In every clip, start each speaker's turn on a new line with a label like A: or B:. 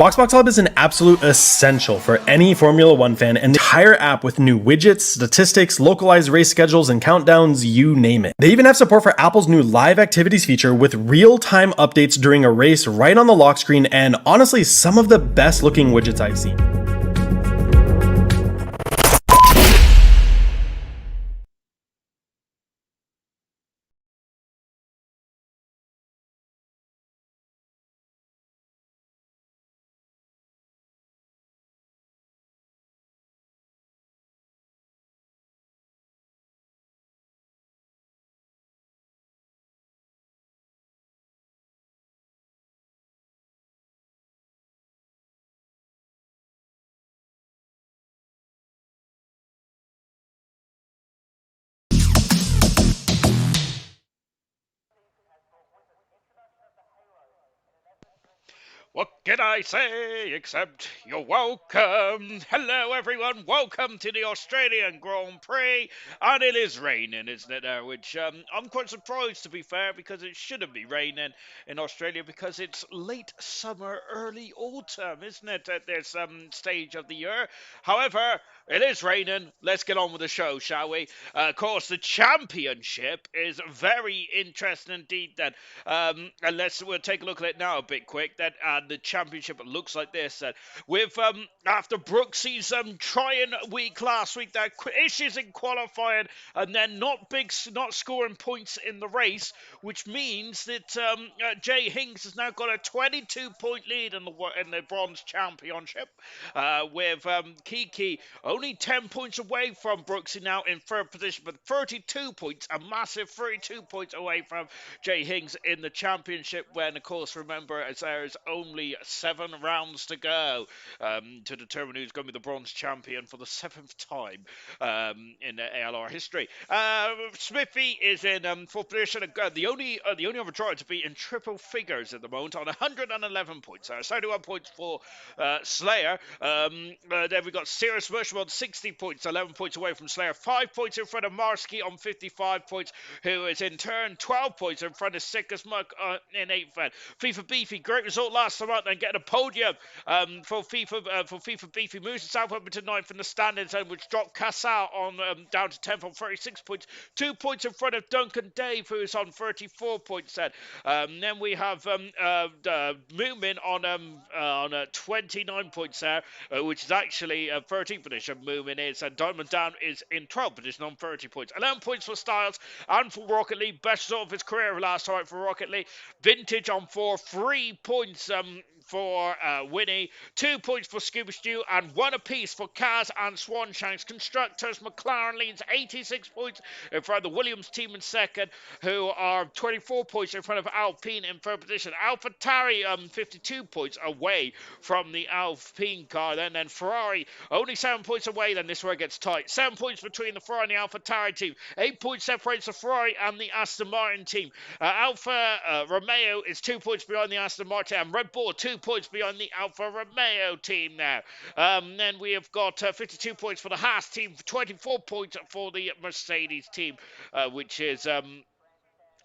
A: BoxBox Hub is an absolute essential for any Formula One fan, and the entire app with new widgets, statistics, localized race schedules, and countdowns, you name it. They even have support for Apple's new live activities feature with real-time updates during a race right on the lock screen, and honestly, some of the best looking widgets I've seen.
B: Can I say except you're welcome? Hello, everyone. Welcome to the Australian Grand Prix. And it is raining, isn't it, there? Which I'm quite surprised, to be fair, because it shouldn't be raining in Australia because it's late summer, early autumn, isn't it, at this stage of the year? However, it is raining. Let's get on with the show, shall we? Of course, the championship is very interesting indeed. Then, we'll take a look at it now a bit quick. That the championship looks like this. With after Brooksy's trying week last week, that issues in qualifying, and then not scoring points in the race, which means that Jay Hinks has now got a 22-point lead in the bronze championship, with Kiki only 10 points away from Brooksy now in third position, but 32 points, a massive 32 points away from Jay Hinks in the championship. When, of course, remember, as there's only 7 rounds to go to determine who's going to be the bronze champion for the 7th time in ALR history. Smithy is in fourth position. The only other driver to be in triple figures at the moment on 111 points. 31 points for Slayer. Then we've got Sirius Mushroom on 60 points, 11 points away from Slayer. 5 points in front of Marsky on 55 points, who is in turn 12 points in front of Sickus Muck in 8th. FIFA Beefy, great result last time out, and getting a podium for FIFA Beefy. Moves to Southwell to 9th in the standings, which dropped Casal on down to 10th on 36 points. 2 points in front of Duncan Dave, who's on 34 points. Then we have Moomin on 29 points there, which is actually 13th position. Moomin is, and Diamond Down is in 12th position on 30 points. 11 points for Styles and for Rocket League. Best result of his career last time for Rocket League. Vintage on 4, 3 points for Winnie, 2 points for Scuba Stew, and 1 apiece for Kaz and Swanshanks. Constructors, McLaren leads 86 points in front of the Williams team in second, who are 24 points in front of Alpine in third position. AlphaTauri 52 points away from the Alpine car. Then Ferrari only 7 points away. Then this is where it gets tight. 7 points between the Ferrari and the AlphaTauri team. 8 points separates the Ferrari and the Aston Martin team. Alfa Romeo is 2 points behind the Aston Martin, and Red Bull 2 points behind the Alfa Romeo team now. Then we have got 52 points for the Haas team, 24 points for the Mercedes team, which is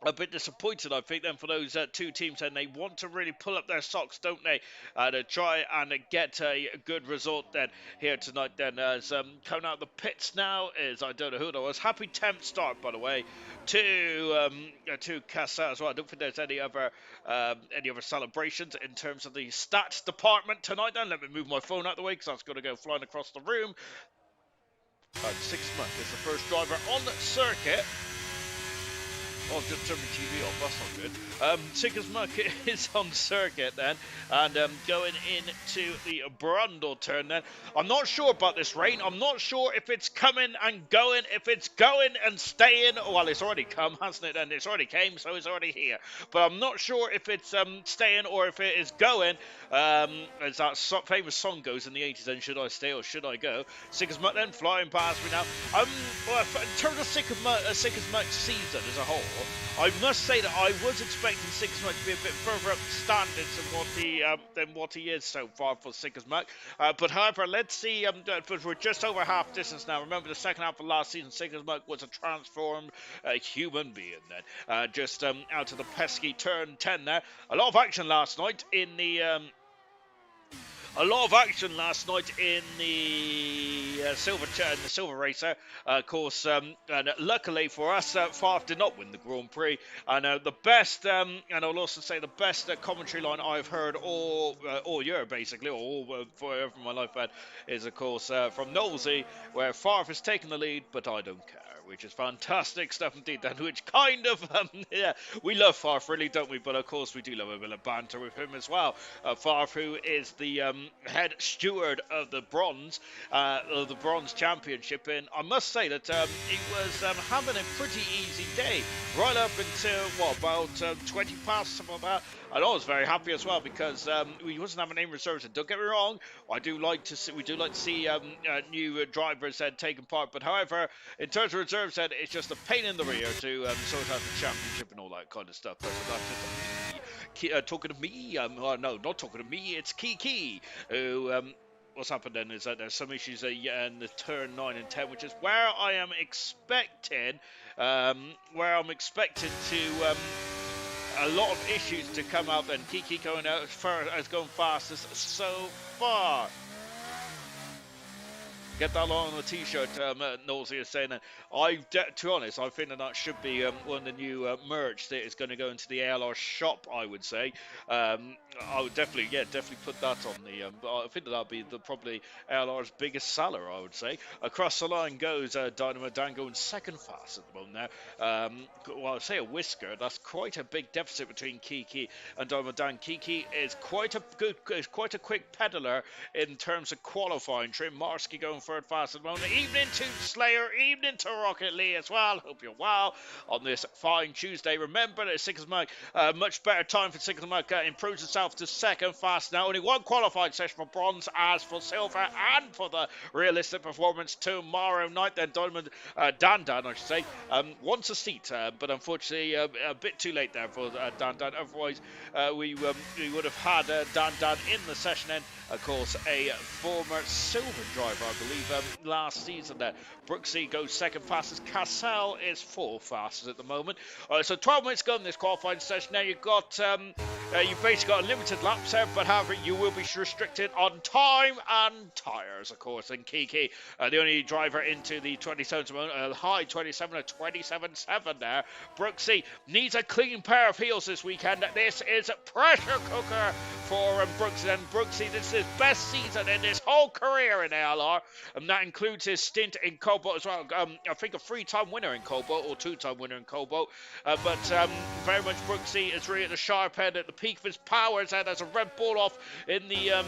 B: a bit disappointed, I think, then for those two teams, and they want to really pull up their socks, don't they, to try and get a good result then here tonight. Then as coming out of the pits now is, I don't know who that was. Happy 10th start, by the way, to Casa as well. I don't think there's any other celebrations in terms of the stats department tonight. Then let me move my phone out of the way because that's going to go flying across the room. 6 months is the first driver on the circuit. Oh, I've just turned my TV off, that's not good. Sickus Muck is on circuit then, and going into the Brundle turn then. I'm not sure about this rain. I'm not sure if it's coming and going, if it's going and staying. Well, it's already come, hasn't it? And it's already came, so it's already here. But I'm not sure if it's staying or if it is going. As that famous song goes in the 80s, then should I stay or should I go? Sickus Muck then flying past me now. Well, in terms of Sickus Muck's season as a whole, I must say that I was expecting Sickus Muck to be a bit further up the standards than what he is so far for Sickus Muck. But however, let's see. But we're just over half distance now. Remember, the second half of last season, Sickus Muck was a transformed human being. Then just out of the pesky turn 10 there. A lot of action last night in the. Silver Racer. Of course, and luckily for us, Favre did not win the Grand Prix. And the best, and I'll also say the best commentary line I've heard all year, basically, or all forever in my life, is of course from Knowlesy, where Favre has taken the lead, but I don't care. Which is fantastic stuff indeed, then, which kind of, yeah, we love Favre, really, don't we? But of course, we do love a bit of banter with him as well. Favre, who is the head steward of the bronze championship, and I must say that he was having a pretty easy day, right up until, about 20 past, something like that. And I was very happy as well because we wasn't having any reserves. And don't get me wrong, we do like to see new drivers taking part. But however, in terms of reserves, it's just a pain in the rear to sort out the championship and all that kind of stuff. But that's just talking to me. Oh, no, not talking to me. It's Kiki, who what's happened then is that there's some issues in the turn 9 and 10, which is where I am expecting, to a lot of issues to come up, and Kiki going out as going fastest so far. Get that on the t-shirt, Nosy is saying that. To be honest, I think that should be one of the new merch that is going to go into the ALR shop, I would say. I would definitely put that on the, I think that'll be probably ALR's biggest seller, I would say. Across the line goes Dynamo Dan going second fast at the moment now. Well, I'd say a whisker. That's quite a big deficit between Kiki and Dynamo Dan. Kiki is quite a quick peddler in terms of qualifying. Trim Marsky going third fast at the moment. Evening to Slayer, evening to Rocket Lee as well. Hope you're well on this fine Tuesday. Remember that Sigma much better time for Sigma improves itself to second fast now. Only one qualified session for bronze, as for silver and for the realistic performance tomorrow night. Then Diamond Dan I should say, wants a seat, but unfortunately a bit too late there for Dan. Otherwise, we would have had Dan in the session end. Of course, a former silver driver, I believe, last season there. Brooksy goes second fastest. Cassell is fourth fastest at the moment. So 12 minutes gone in this qualifying session. Now you've got, you've basically got unlimited laps there, but however, you will be restricted on time and tyres, of course. And Kiki, the only driver into the 27 high 27 or 27.7 there. Brooksy needs a clean pair of heels this weekend. This is a pressure cooker for Brooksy. And Brooksy, this is his best season in his whole career in ALR, and that includes his stint in Cobalt as well. I think a 3-time winner in Cobalt, or 2-time winner in Cobalt, but very much Brooksy is really at the sharp end, at the peak of his powers, and there's a red ball off in the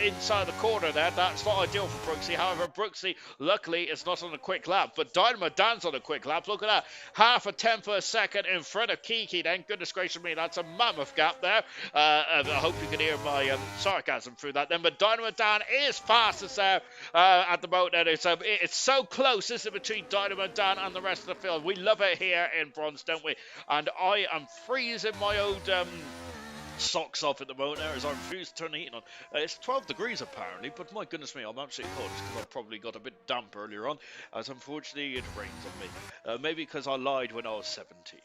B: inside the corner there. That's not ideal for Brooksy. However, Brooksy luckily is not on a quick lap, but Dynamo Dan's on a quick lap. Look at that, half a tenth of a second in front of Kiki then. Goodness gracious me, that's a mammoth gap there. I hope you can hear my sarcasm through that then, but Dynamo Dan is fastest there at the moment. And it's so close, isn't it, between Dynamo Dan and the rest of the field. We love it here in bronze, don't we? And I am freezing my old socks off at the moment there as I refuse to turn the heating on. It's 12 degrees apparently, but my goodness me, I'm absolutely hot because I probably got a bit damp earlier on, as unfortunately it rains on me. Maybe because I lied when I was 17.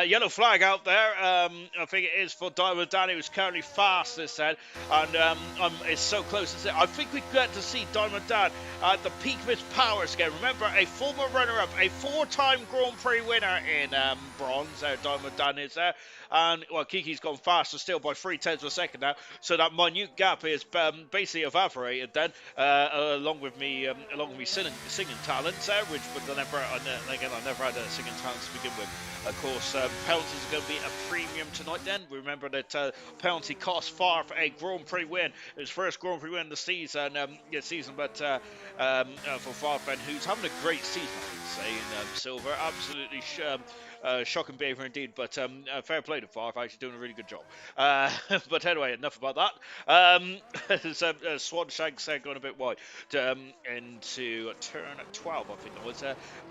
B: Yellow flag out there. I think it is for Diamond Danny, who's currently fastest then, and it's so close. I think we get to see Diamond Dan at the peak of his powers again. Remember, a former runner-up, a 4-time Grand Prix winner in bronze. Diamond Dan is there, and well, Kiki's gone faster still by 0.3 of a second now. So that minute gap is basically evaporated then, along with me singing talents there, which but I never had a singing talent to begin with. Of course, penalties are going to be a premium tonight then. Remember that penalty costs far for a Grand Prix win. His first Grand Prix win of the season, but for Farfen, who's having a great season, I would say, in silver. Absolutely shocking behaviour indeed, but fair play to Farf, actually doing a really good job. But anyway, enough about that. Swan Shanks going a bit wide into turn 12, I think that was.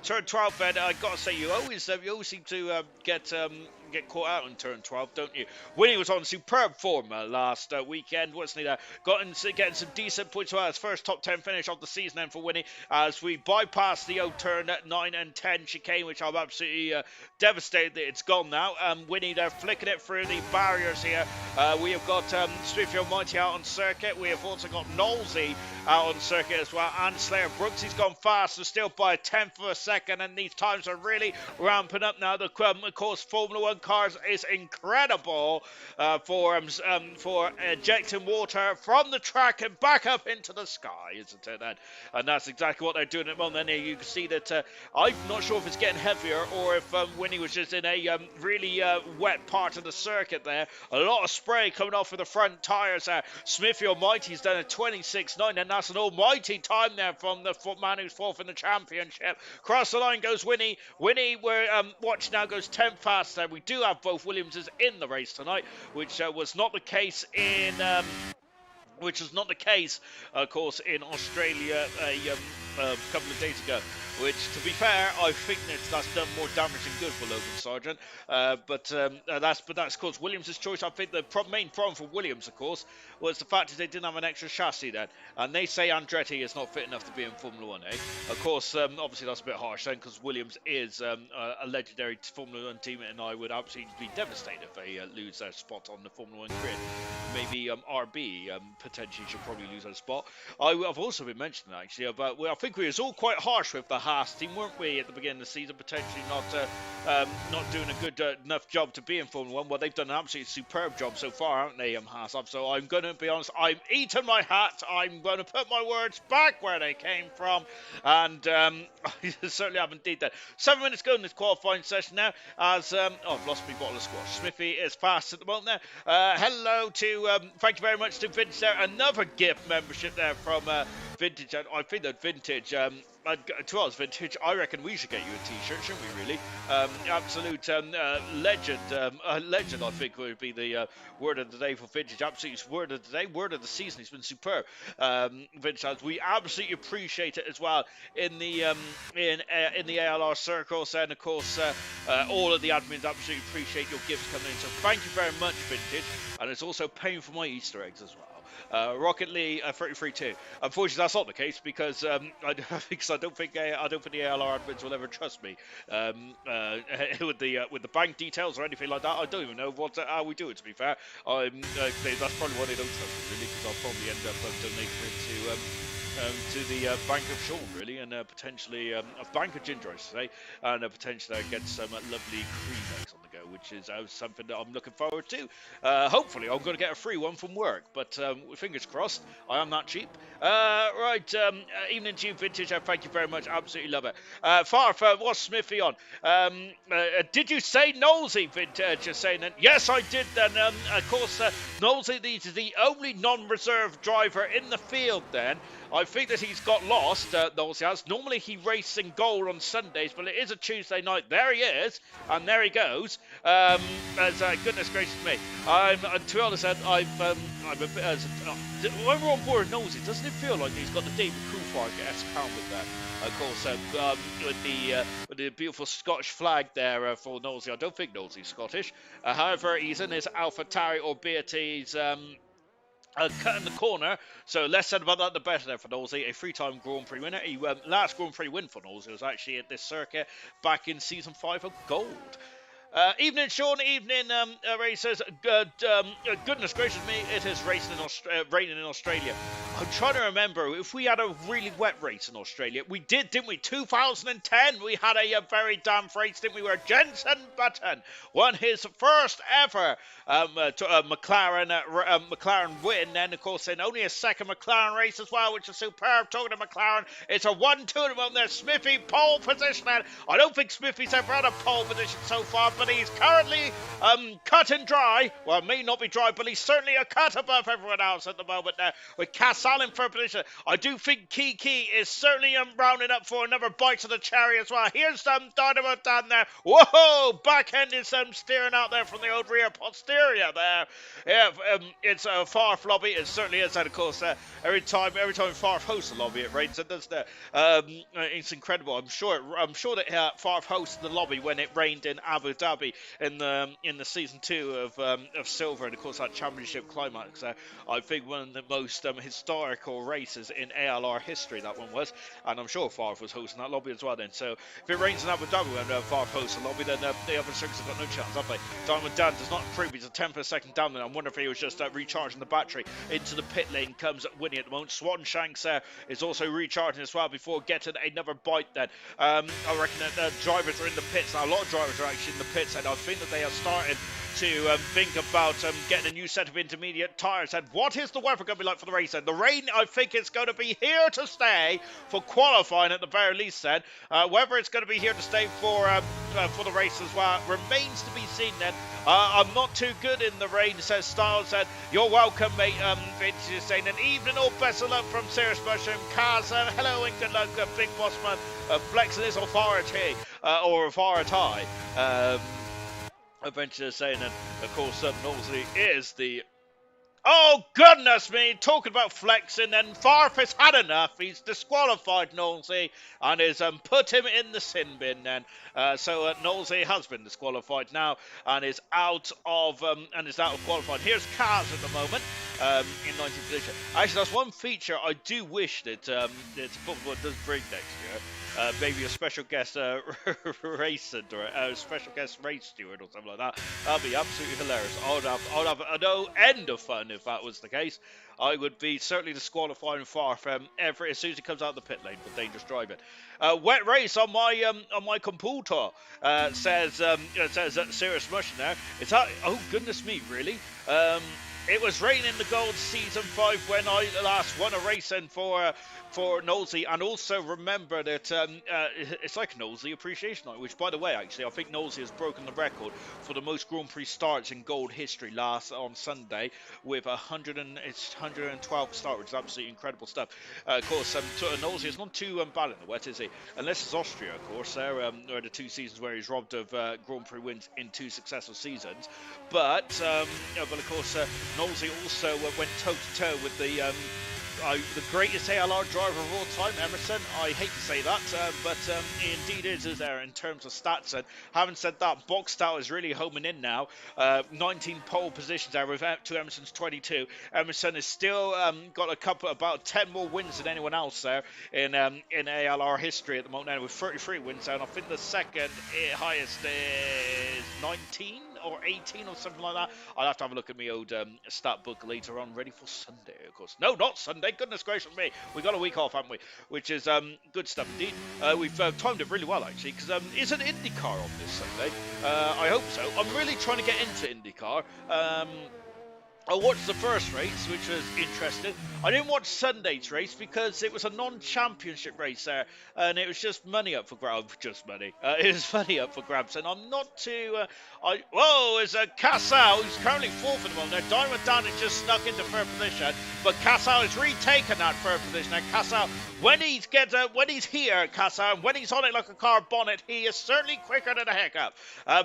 B: Turn 12, Ben, I got to say, you always seem to get caught out in turn 12, don't you? Winnie was on superb form last weekend, wasn't he? Getting some decent points. Well, his first top 10 finish of the season then for Winnie, as we bypassed the old turn 9 and 10 chicane, which I'm absolutely devastated that it's gone now. Winnie, they're flicking it through the barriers here. We have got Strifio Mighty out on circuit. We have also got Knowlesy out on circuit as well, and Slayer Brooks. He's gone faster still by a tenth of a second, and these times are really ramping up now. Of course, Formula 1 cars is incredible for ejecting water from the track and back up into the sky, isn't it? And that's exactly what they're doing at the moment. And you can see that I'm not sure if it's getting heavier or if Winnie was just in a really wet part of the circuit there. A lot of spray coming off of the front tyres there. Smithy Almighty's done a 26.9, and that's an almighty time there from the man who's fourth in the championship. Cross the line goes Winnie. Winnie, we're watch now, goes 10th fast there. We do have both Williamses in the race tonight, which was not the case in... which is not the case, of course, in Australia a couple of days ago, which, to be fair, I think that's done more damage than good for Logan Sargent. That's of course Williams' choice. I think the main problem for Williams, of course, was the fact that they didn't have an extra chassis then, and they say Andretti is not fit enough to be in Formula One. Of course, obviously that's a bit harsh then, because Williams is a legendary Formula One team, and I would absolutely be devastated if they lose their spot on the Formula One grid. Maybe RB potentially should probably lose their spot. I've also been mentioning actually about, well, I think we was all quite harsh with the Haas team, weren't we, at the beginning of the season, potentially not doing a good enough job to be in Formula One. Well, they've done an absolutely superb job so far, haven't they, Haas? So I'm going to be honest, I'm eating my hat. I'm going to put my words back where they came from, and I certainly have indeed that. 7 minutes ago in this qualifying session now, as I've lost my bottle of squash. Smithy is fast at the moment now. Hello to, thank you very much to Vintage there. Another gift membership there from Vintage, and I think that Vintage, to us, Vintage, I reckon we should get you a t-shirt, shouldn't we, really? Absolute legend, legend, I think, would be the word of the day for Vintage. Absolute word of the day, word of the season. He's been superb, Vintage. We absolutely appreciate it as well in the ALR circles, and of course, all of the admins absolutely appreciate your gifts coming in. So thank you very much, Vintage, and it's also paying for my Easter eggs as well. Rocket Lee 33-2. Unfortunately, that's not the case because I don't think the ALR admins will ever trust me with the bank details or anything like that. I don't even know how we do it. To be fair, that's probably why they don't trust me, really, because I'll probably end up donating it to the Bank of Sean, really, and potentially a Bank of Ginger, I should say, and potentially I get some lovely cream eggs on the go, which is something that I'm looking forward to. Hopefully, I'm going to get a free one from work, but fingers crossed. I am that cheap. Right, evening to you, Vintage. Thank you very much. Absolutely love it. Farf, what's Smithy on? Did you say Knowlesy, Vintage? Just saying that. Yes, I did. Then, of course, Knowlesy is the only non-reserve driver in the field. Then. I think that he's got lost, Knowlesy has. Normally he races in goal on Sundays, but it is a Tuesday night. There he is, and there he goes. Goodness gracious me. To be honest, I'm a bit, when we're on board Knowlesy, doesn't it feel like he's got the David Coulthard-esque helmet there? Of course, with the beautiful Scottish flag there for Knowlesy. I don't think Knowlesy's Scottish. However, he's in his AlphaTauri, albeit he's cut in the corner, so less said about that the better there for Knowlesy. A three-time Grand Prix winner. He last Grand Prix win for Knowlesy was actually at this circuit back in season 5 of Gold. Evening, Sean. Evening, racers. Goodness gracious me, it is raining in Australia. I'm trying to remember if we had a really wet race in Australia. We did, didn't we? 2010, we had a very damp race, didn't we? Where Jenson Button won his first ever McLaren win. Then, of course, in only a second McLaren race as well, which is superb. Talking to McLaren, it's a 1-2 at the moment there. Smithy, pole position. And I don't think Smithy's ever had a pole position so far, but he's currently cut and dry. Well, it may not be dry, but he's certainly a cut above everyone else at the moment there, with Cass Allen for a position. I do think Kiki is certainly rounding up for another bite to the cherry as well. Here's Dynamo down there. Whoa! Back end is steering out there from the old rear posterior there. Yeah, it's a Farf lobby. It certainly is. And of course, every time Farf hosts a lobby, it rains, doesn't it? It's incredible. I'm sure that Farf hosts the lobby when it rained in Abu Dhabi in the season 2 of Silver, and of course that championship climax. I think one of the most historical races in ALR history, that one was, and I'm sure Favre was hosting that lobby as well then. So if it rains in Abu Dhabi when Favre hosts a lobby, then the other circuits have got no chance, have they? Diamond Dan does not improve. He's a 10th per second down there. I wonder if he was just recharging the battery. Into the pit lane comes Winnie at the moment. Swan Shanks is also recharging as well before getting another bite then. I reckon that drivers are in the pits now. A lot of drivers are actually in the pits, and I think that they are starting to think about getting a new set of intermediate tyres. And what is the weather going to be like for the race then? The rain, I think, is going to be here to stay for qualifying at the very least then. Whether it's going to be here to stay for the race as well remains to be seen then. I'm not too good in the rain, says Styles. And you're welcome, mate. Vince is saying an evening, all best of luck from Serious Mushroom. Kaz, hello and good luck, Big Boss Man. Flexing his authority, or authority. Adventure saying, and of course, Knowlesy is the Oh, goodness me. Talking about flexing, and Farf has had enough. He's disqualified Knowlesy and is put him in the sin bin then. So Knowlesy has been disqualified now and is out of qualifying. Here's Kaz at the moment in 19th position. Actually, that's one feature I do wish that football does bring next year. Maybe a special guest race or a special guest race steward or something like that. That'd be absolutely hilarious. I'd have no end of fun if that was the case. I would be certainly disqualifying far from every as soon as he comes out of the pit lane for dangerous driving. Wet race on my computer says serious motion there. Oh goodness me, really? It was raining in the Gold Season 5 when I last won a race in for Knowlesy, and also remember that it's like Knowlesy Appreciation Night, which, by the way, actually, I think Knowlesy has broken the record for the most Grand Prix starts in Gold history on Sunday with 112 starts, which is absolutely incredible stuff. Of course, Knowlesy is not too bad in the wet, is he? Unless it's Austria, of course. There are the 2 seasons where he's robbed of Grand Prix wins in 2 successive seasons. But of course, Knowlesy also went toe-to-toe with the greatest ALR driver of all time, Emerson. I hate to say that, but he indeed is there in terms of stats. And having said that, Boxstout is really homing in now. 19 pole positions there with to Emerson's 22. Emerson has still got about 10 more wins than anyone else there in ALR history at the moment now, with 33 wins. And I think the second highest is 19 or 18 or something like that. I'll have to have a look at my old stat book later on, ready for Sunday, of course. No, not Sunday. Goodness gracious me. We got a week off, haven't we? Which is good stuff indeed. We've timed it really well, actually, because is an IndyCar on this Sunday? I hope so. I'm really trying to get into IndyCar. I watched the first race, which was interesting. I didn't watch Sunday's race because it was a non-championship race there, and it was just money up for grabs. Just money. It was money up for grabs, and I'm not too. There's a Cassau who's currently fourth at the moment. Now, Diamond Dan has just snuck into third position, but Cassau has retaken that third position. Now, Cassau, when he's here, Cassau, and when he's on it like a car bonnet, he is certainly quicker than a hiccup.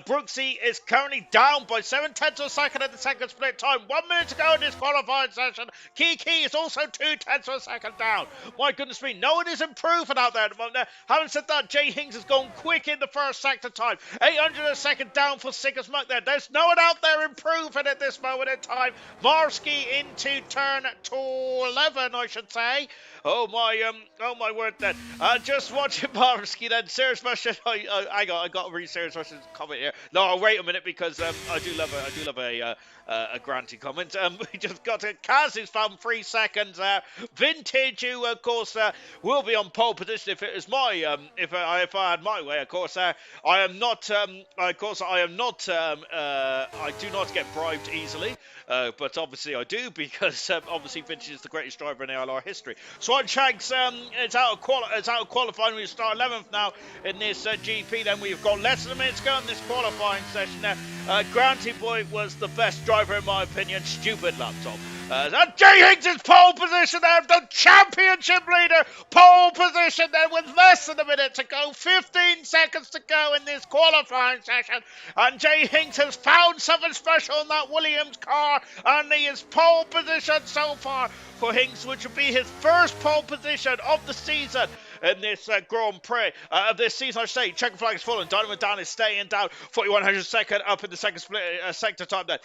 B: Brooksy is currently down by 7/10 of a second at the second split time. 1 minute to go in this qualifying session. Kiki is also 2/10 of a second down. My goodness me, no one is improving out there at the moment. Now, having said that, Jay Hings has gone quick in the first sector time. 800 a second down for Sickers Muck there. There's no one out there improving at this moment in time. Marsky into turn 11, I should say. Oh my word then. Just watching Marsky then. Serious question. I got a really serious question comment here. No, wait a minute, because I do love a Granty comment. We just got to Kaz, who's found 3 seconds. Vintage, who of course will be on pole position if it was my if I had my way. Of course, I am not. I do not get bribed easily. But obviously I do, because obviously Vintage is the greatest driver in ALR history. Swan Shanks it's out of qualifying. We start 11th now in this GP. Then we've got less than a minute to go in this qualifying session now. Granty Boy was the best driver in my opinion. Stupid laptop. Jay Higgs is pole position there, the championship leader, pole position there with less than a minute to go, 15 seconds to go in this qualifying session, and Jay Higgs has found something special in that Williams car, and he is pole position so far for Higgs, which will be his first pole position of the season in this Grand Prix of this season. I should say, checkered flag is falling. Dynamo Dan is staying down. 4100 second up in the second split sector time then.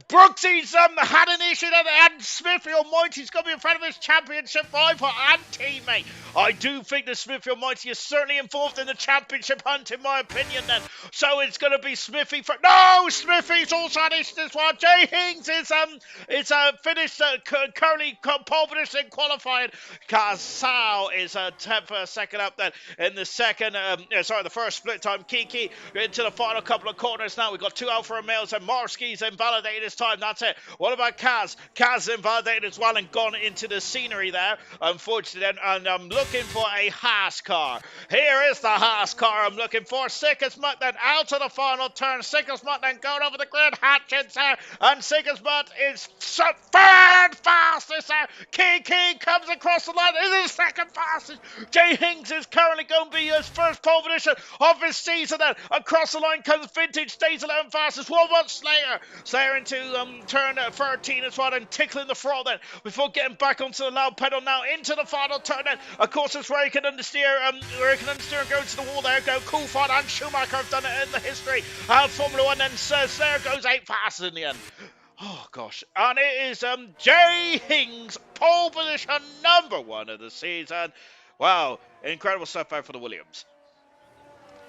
B: Brooksy's had an issue then, and Smithy Almighty's going to be in front of his championship rival and teammate. I do think that Smithy Almighty is certainly involved in the championship hunt, in my opinion then. So it's going to be Smithy for... No! Smithy's also had issues as well. Jay Hings is finished currently pole position qualifying. Kazao is 10th second up then in the second, the first split time. Kiki into the final couple of corners now. We've got 2 Alfa Romeos and Marsky's invalidated his time. That's it. What about Kaz? Kaz invalidated as well and gone into the scenery there, unfortunately. And I'm looking for a Haas car. Here is the Haas car I'm looking for. Sickers Mutt then out of the final turn. Sickers Mutt then going over the grid. Hatchins there. And Sickers Mutt is third fastest there. Kiki comes across the line. It is second fastest. passage. Jay Hings is currently going to be his first pole position of his season. Then across the line comes Vintage, stays 11 fastest. What about Slayer? Slayer into turn 13 as well, and tickling the throttle then before getting back onto the loud pedal now into the final turn. Then of course it's where he can understeer, and go to the wall there. Go Coulthard and Schumacher have done it in the history of Formula One. And Slayer goes 8 fastest in the end. Oh gosh, and it is Jay Hings, pole position #1 of the season. Wow, incredible stuff out for the Williams.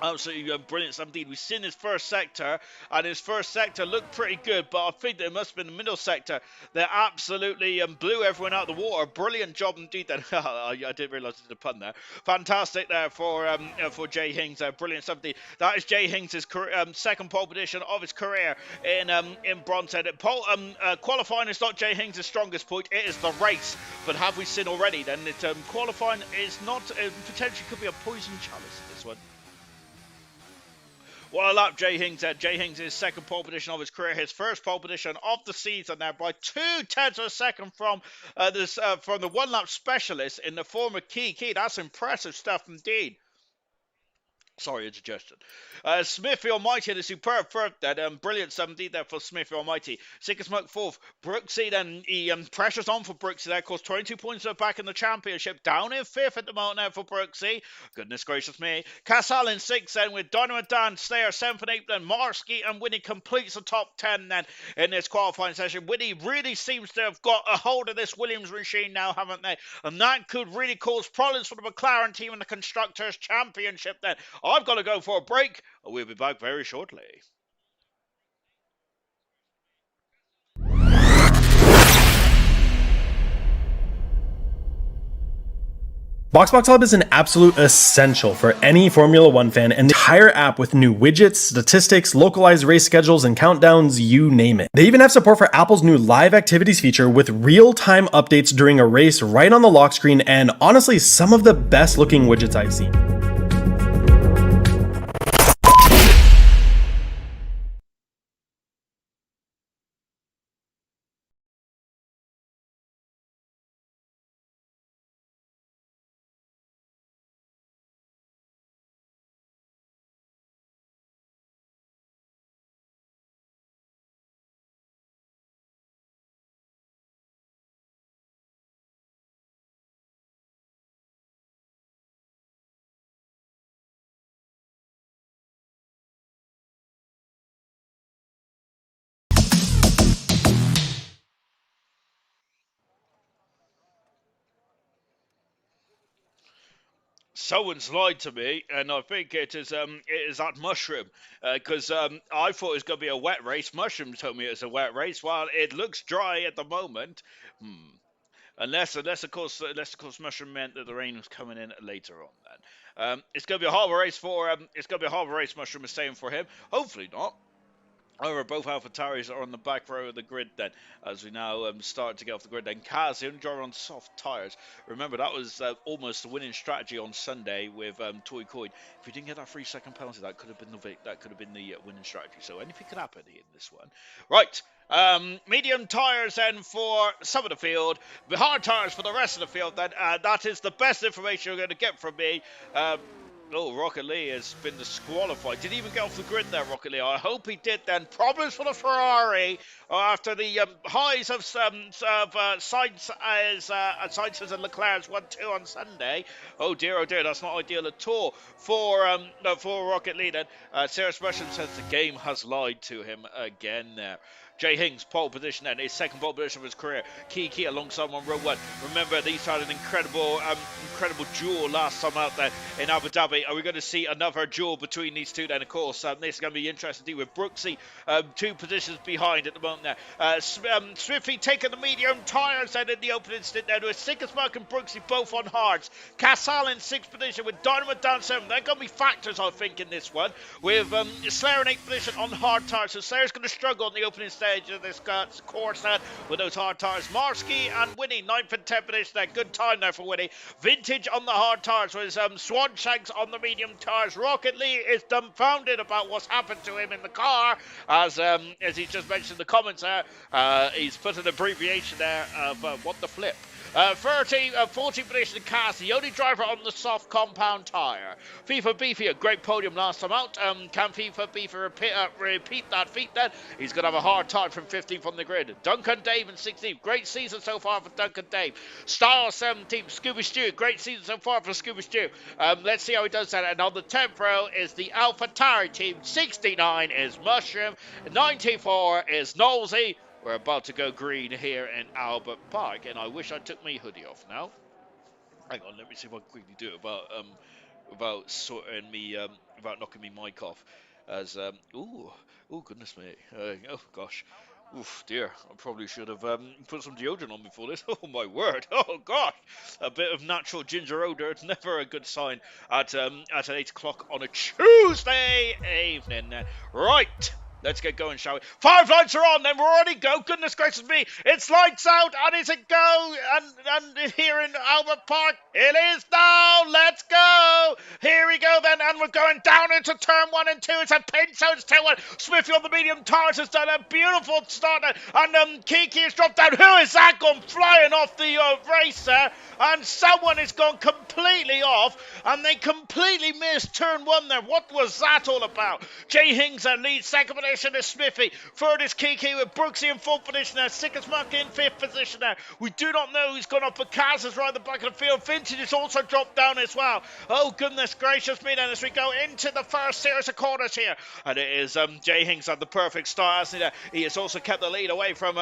B: Absolutely brilliant stuff indeed. We've seen his first sector, and his first sector looked pretty good, but I think it must have been the middle sector that absolutely blew everyone out of the water. Brilliant job indeed. Then I didn't realise I did a pun there. Fantastic there for Jay Hings. Brilliant stuff indeed. That is Jay Hings' second pole position of his career in bronze. Qualifying is not Jay Hings' strongest point. It is the race. But have we seen already? Then that qualifying is not potentially could be a poison chalice in this one. What a lap Jay Hings had. Jay Hings is second pole position of his career, his first pole position of the season now by 2/10 of a second from the one lap specialist in the former Key. That's impressive stuff indeed. Sorry, indigestion. Smithy Almighty had a superb third then. Brilliant stuff indeed there for Smithy Almighty. Sick of Smoke fourth. Brooksy then, he pressures on for Brooksy there. Of course, 22 points back in the championship. Down in fifth at the moment now for Brooksy. Goodness gracious me. Cassell in sixth then with Dynamite Dan, Slayer 7th and 8th then. Marsky and Winnie completes the top 10 then in this qualifying session. Winnie really seems to have got a hold of this Williams machine now, haven't they? And that could really cause problems for the McLaren team in the Constructors' Championship then. I've got to go for a break. We'll be back very shortly.
A: BoxBox Hub is an absolute essential for any Formula One fan, and the entire app with new widgets, statistics, localized race schedules, and countdowns, you name it. They even have support for Apple's new live activities feature with real-time updates during a race right on the lock screen, and honestly, some of the best looking widgets I've seen.
B: Someone's lied to me, and I think it is that mushroom, because I thought it was going to be a wet race. Mushroom told me it was a wet race. While it looks dry at the moment, unless of course mushroom meant that the rain was coming in later on. Then it's going to be a horrible race Mushroom is saying for him. Hopefully not. However, both AlphaTauris are on the back row of the grid then, as we now start to get off the grid. Then Kaz, the only driver on soft tyres. Remember, that was almost the winning strategy on Sunday with Toy Coin. If you didn't get that 3-second penalty, that could have been the winning strategy. So anything could happen in this one. Right. Medium tyres then for some of the field. The hard tyres for the rest of the field then. That is the best information you're going to get from me. Oh, Rocket Lee has been disqualified. Did he even get off the grid there, Rocket Lee? I hope he did then. Problems for the Ferrari after the highs of Sainz and Leclerc's 1-2 on Sunday. Oh dear, that's not ideal at all for Rocket Lee then. Serious Russian says the game has lied to him again there. Jay Hings, pole position then, his second pole position of his career. Key alongside on row one. Remember, these had an incredible duel last time out there in Abu Dhabi. Are we going to see another duel between these two then? Of course, this is going to be interesting to do with Brooksy 2 positions behind at the moment there. Smithy taking the medium tyres then in the opening stint there with Sickersmark and Brooksy both on hards. Cassell in 6th position with Dynamite down 7. They're going to be factors, I think, in this one. With Slayer in 8th position on hard tyres. So Slayer's going to struggle on the opening stage of this course then with those hard tyres. Marsky and Winnie 9th and 10th position there. Good time there for Winnie. Vintage on the hard tyres with Swanshanks on the medium tyres. Rocket Lee is dumbfounded about what's happened to him in the car, as he just mentioned in the comments there. He's put an abbreviation there of what the flip. 14th position, Cass, the only driver on the soft compound tyre. FIFA Beefy, a great podium last time out. Can FIFA Beefy repeat that feat then? He's going to have a hard time from 15th on the grid. Duncan Dave in 16th. Great season so far for Duncan Dave. Style 17th, Scuba Stew. Great season so far for Scuba Stew. Let's see how he does that. And on the 10th row is the AlphaTauri team. 69 is Mushroom. 94 is Nolsey. We're about to go green here in Albert Park, and I wish I took my hoodie off now. Hang on, let me see if I can quickly do it without sorting me without knocking me mic off. As ooh goodness me, oh gosh. Oof, dear, I probably should have put some deodorant on before this. Oh, my word. Oh, gosh. A bit of natural ginger odor. It's never a good sign at 8 o'clock on a Tuesday evening. Right. Let's get going, shall we? 5 lights are on, then we're already go. Goodness gracious me. It's lights out, and it's a go. And here in Albert Park, it is now. Let's go. Here we go then, and we're going down into turn 1 and 2. It's a pinch, so it's 2-1. Smithy on the medium tires has done a beautiful start, and Kiki has dropped down. Who is that gone flying off the racer? And someone has gone completely off, and they completely missed turn 1 there. What was that all about? Jay Hings leads second position is Smithy. Third is Kiki with Brooksy in fourth position there. Sickest Mark in fifth position there. We do not know who's gone up, but Kaz is right at the back of the field. Vintage has also dropped down as well. Oh, goodness gracious me then as we go into the first series of corners here. And it is Jay Hings at the perfect start, hasn't he there? He has also kept the lead away from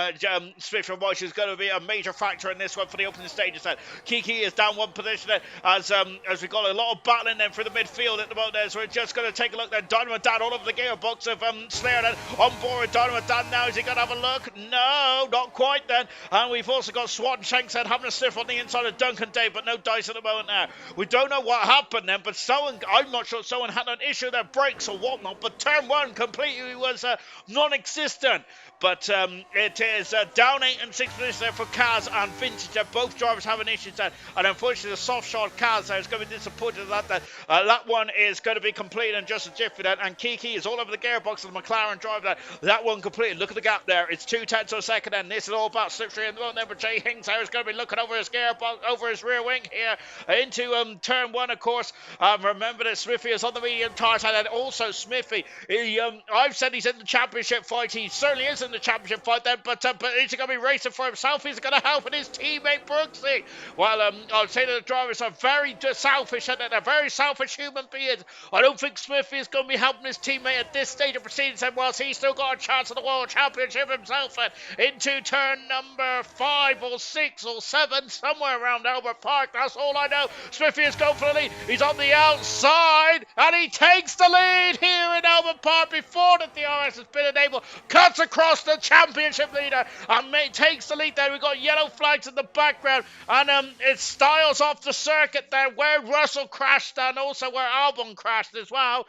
B: Smith from Walsh, who's going to be a major factor in this one for the opening stages then. Kiki is down one position there as we've got a lot of battling then for the midfield at the moment there. So we're just going to take a look there. Dynamo Dan all over the gearbox of Slayer then on board with Dynamo Dan now. Is he going to have a look? No, not quite then. And we've also got Swan Shanks then having a sniff on the inside of Duncan Day, but no dice at the moment now. We don't know what happened then, but someone, I'm not sure someone had an issue with their brakes or whatnot, but turn 1 completely was non-existent. But it is down 8 and 6 positions there for Kaz and Vintage. Both drivers having issues there. And unfortunately, the soft shot Kaz there is going to be disappointed at that. That one is going to be complete in just a jiffy then. And Kiki is all over the gearbox of the McLaren driver there. That one completed. Look at the gap there. It's 2/10 of a second. And this is all about slipstream. And then but Jay Hings there is going to be looking over his gearbox, over his rear wing here into turn 1, of course. Remember that Smithy is on the medium tires. And then also Smithy. I've said he's in the championship fight. He certainly is in the championship fight then, but is he going to be racing for himself? He's going to help in his teammate Brooksy. Well, I'd say that the drivers are very selfish and they're very selfish human beings. I don't think Smithy is going to be helping his teammate at this stage of proceedings, and whilst he's still got a chance at the World Championship himself, into turn number 5 or 6 or 7, somewhere around Albert Park. That's all I know. Smithy is going for the lead. He's on the outside, and he takes the lead here in Albert Park before the DRS has been enabled. Cuts across the championship leader and takes the lead there. We've got yellow flags in the background, and it styles off the circuit there where Russell crashed and also where Albon crashed as well.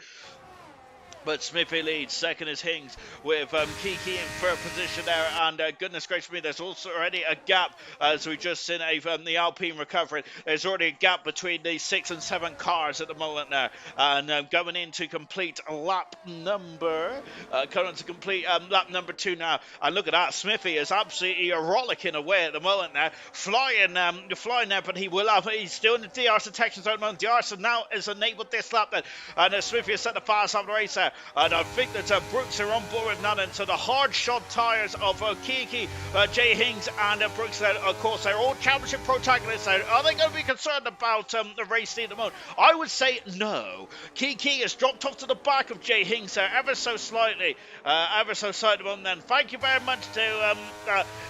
B: But Smithy leads. Second is Hings with Kiki in third position there. And goodness gracious me, there's also already a gap as we just seen the Alpine recovering. There's already a gap between the 6 and 7 cars at the moment now. And going into complete lap number, lap number 2 now. And look at that, Smithy is absolutely rollicking away at the moment now, flying there. But he's still in the DRS detection zone. DRS now has enabled this lap then, and Smithy has set the fast on the race there. And I think that Brooks are on board with none. And so the hard shot tyres of Kiki, Jay Hings and Brooks, of course, they're all championship protagonists. Are they going to be concerned about the race at the moment? I would say no. Kiki has dropped off to the back of Jay Hings there ever so slightly. Then thank you very much to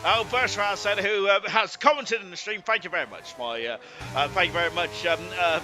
B: Al Bershra, who has commented in the stream. Thank you very much, thank you very much,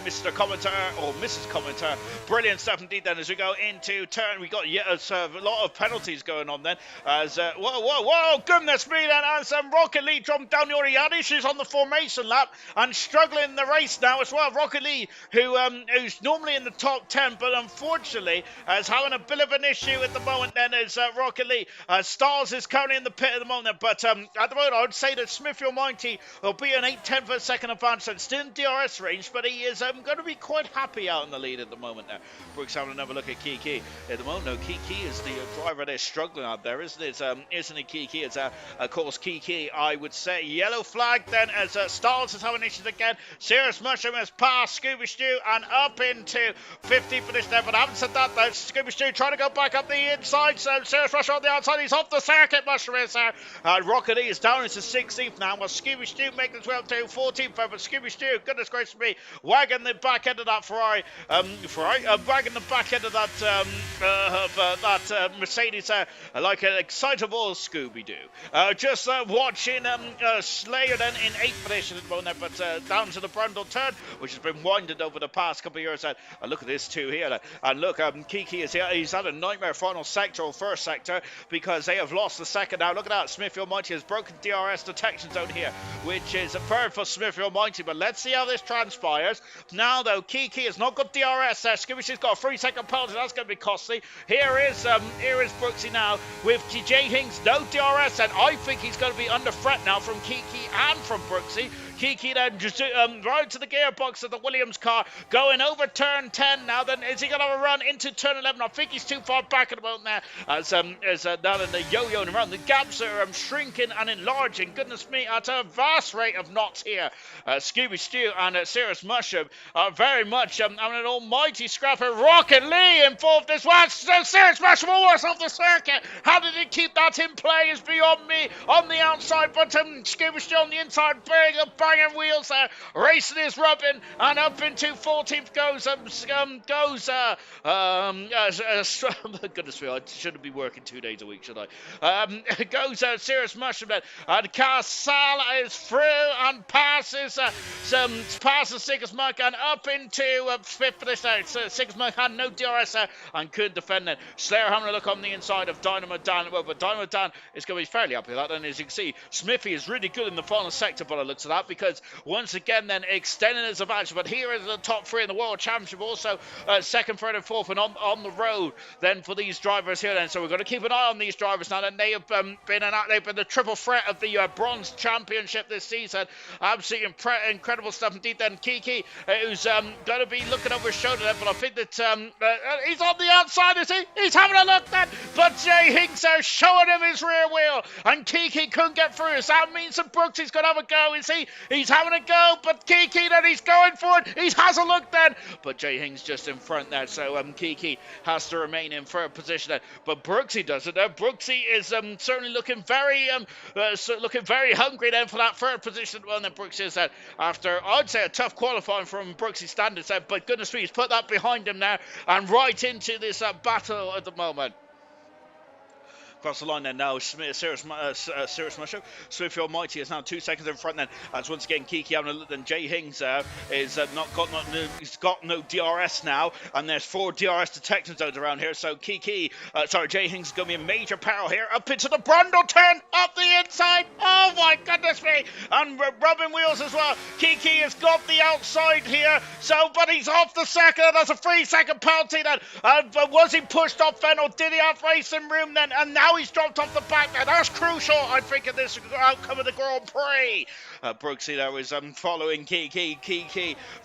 B: Mr. Commenter or Mrs. Commenter. Brilliant stuff indeed. Then as we go into turn, we got a lot of penalties going on then. As whoa, goodness me then, as Rocket Lee dropped down the Oriadi. She's on the formation lap and struggling in the race now as well. Rocket Lee, who's normally in the top 10, but unfortunately is having a bit of an issue at the moment then as Rocket Lee. Stars is currently in the pit at the moment, but at the moment I would say that Smithy Almighty will be an 8/10 of a second advance and still in DRS range, but he is going to be quite happy out in the lead at the moment now. Brooks having another look at Kiki. at the moment. No, Kiki is the driver they're struggling out there, isn't it? Isn't it, Kiki? It's, of course, Kiki, I would say. Yellow flag then as Styles is having issues again. Serious Mushroom has passed Scooby Stew and up into 50 for this there. But having said that, though, Scooby Stew trying to go back up the inside. So Serious Mushroom on the outside. He's off the circuit. Mushroom is there. Rocket E is down into 16th now. Well, Scooby Stew making his way up to 14th. But Scooby Stew, goodness gracious me, wagging the back end of that Ferrari. Wagging the back end of that Mercedes like an excitable Scooby-Doo. Just watching Slayer then in 8th position at the moment, but down to the Brundle turn, which has been winded over the past couple of years. Look at this too here. And look, Kiki is here. He's had a nightmare final sector or first sector because they have lost the second now. Look at that. Smithfield Mighty has broken DRS detection zone here, which is a bird for Smithfield Mighty. But let's see how this transpires. Now, though, Kiki has not got DRS there. Scooby-Doo's got a 3-second penalty. That's going to be costly. Here is Brooksy now with Jay Hinks. No DRS, and I think he's going to be under threat now from Kiki and from Brooksy. Kiki then just right to the gearbox of the Williams car, going over turn 10 now. Then is he going to have a run into turn 11? I think he's too far back at the moment there. As now then the yo-yoing around. The gaps are shrinking and enlarging. Goodness me, at a vast rate of knots here. Scooby Stew and Serious Mushroom are very much having an almighty scrap of Rocket Lee involved as well. Serious Mushroom almost off the circuit. How did he keep that in play is beyond me. On the outside, but Scooby Stew on the inside, banging wheels there, racing his rubbing, and up into 14th goes goodness me, I shouldn't be working 2 days a week, should I? Goes Serious Mushroom then, and Casal is through and passes Sigismund and up into 5th for this now. Sigismund had no DRS there and couldn't defend it. Slayer having a look on the inside of Dynamo Dan, but Dynamo Dan is going to be fairly happy with that, and as you can see, Smithy is really good in the final sector by the looks of that, because once again then extending his advantage. But here is the top 3 in the World Championship, also 2nd, 3rd and 4th, and on the road then for these drivers here then. So we're going to keep an eye on these drivers now, and they have been the triple threat of the Bronze Championship this season. Absolutely incredible stuff indeed. Then Kiki, who's going to be looking over his shoulder then, but I think that he's on the outside, is he? He's having a look then, but Jay Hinks is showing him his rear wheel, and Kiki couldn't get through. So that means that Brooks is going to have a go, is he? He's having a go, but Kiki then, he's going for it. He has a look then, but Jay Hinks just in front there, so Kiki has to remain in 3rd position then. But Brooksy does it. Brooksy is certainly looking very hungry then for that 3rd position. Well, then Brooksy is that after, I'd say, a tough qualifying from Brooksy's standards, but goodness me, he's put that behind him now and right into this battle at the moment. Across the line then now, Serious Mushroom. Smithfield Mighty is now 2 seconds in front then. As once again, Kiki having a look. Then Jay Hings he's got no DRS now, and there's 4 DRS detection zones around here. So Jay Hings is going to be a major peril here. Up into the Brundle turn, up the inside. Oh my goodness me! And rubbing wheels as well. Kiki has got the outside here. But he's off the circuit. That's a 3-second penalty then. But was he pushed off then, or did he have racing room then? And now he's dropped off the back there. That's crucial, I think, in this outcome of the Grand Prix. Brooksy there is following Kiki.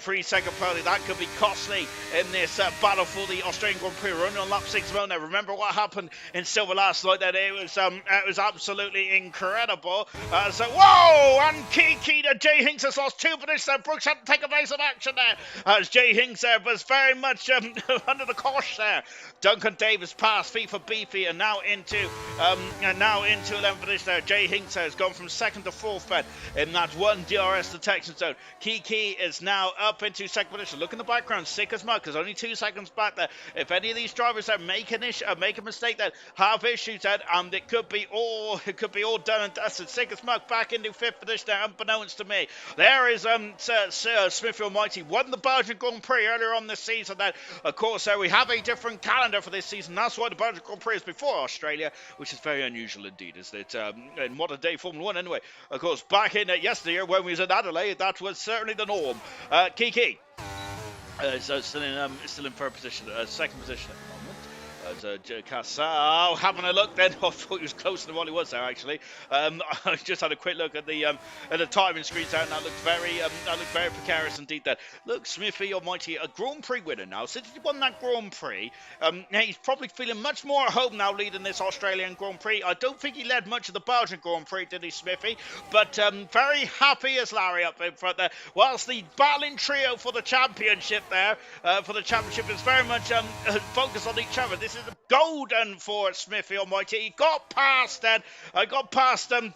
B: 3-second penalty. That could be costly in this battle for the Australian Grand Prix. We're only on lap 6 now. Remember what happened in Silver last night? That it was absolutely incredible. Whoa! And Kiki, Jay Hinks has lost 2 positions. Brooks had to take evasive action there, as Jay Hinks there was very much under the cosh there. Duncan Davis passed FIFA Beefy, and now into 11th position there. Jay Hinks has gone from 2nd to 4th then in that 1 DRS detection zone. Kiki is now up into 2nd position. Look in the background, sick as mud, because only 2 seconds back there. If any of these drivers that make a mistake, that have issues, that it could be all done and dusted. Sick as mud back into 5th position there, unbeknownst to me. There is Smithfield Mighty won the Belgian Grand Prix earlier on this season. That, of course, we have a different calendar for this season. That's why the Belgian Grand Prix is before Australia, which is very unusual indeed, isn't it? In modern day Formula 1 anyway. Of course, back in yesterday when we was in Adelaide, that was certainly the norm. Kiki is still in 3rd position, 2nd position at the moment. As Casal having a look then. I thought he was closer than what he was there actually. I just had a quick look at the timing screens out, and that looked very precarious indeed. That look, Smithy Almighty, a Grand Prix winner now. Since he won that Grand Prix, now he's probably feeling much more at home now leading this Australian Grand Prix. I don't think he led much of the Belgian Grand Prix, did he, Smithy? But very happy as Larry up in front there. Whilst the battling trio for the championship there, is very much focused on each other. This is golden for Smithy Almighty. He got past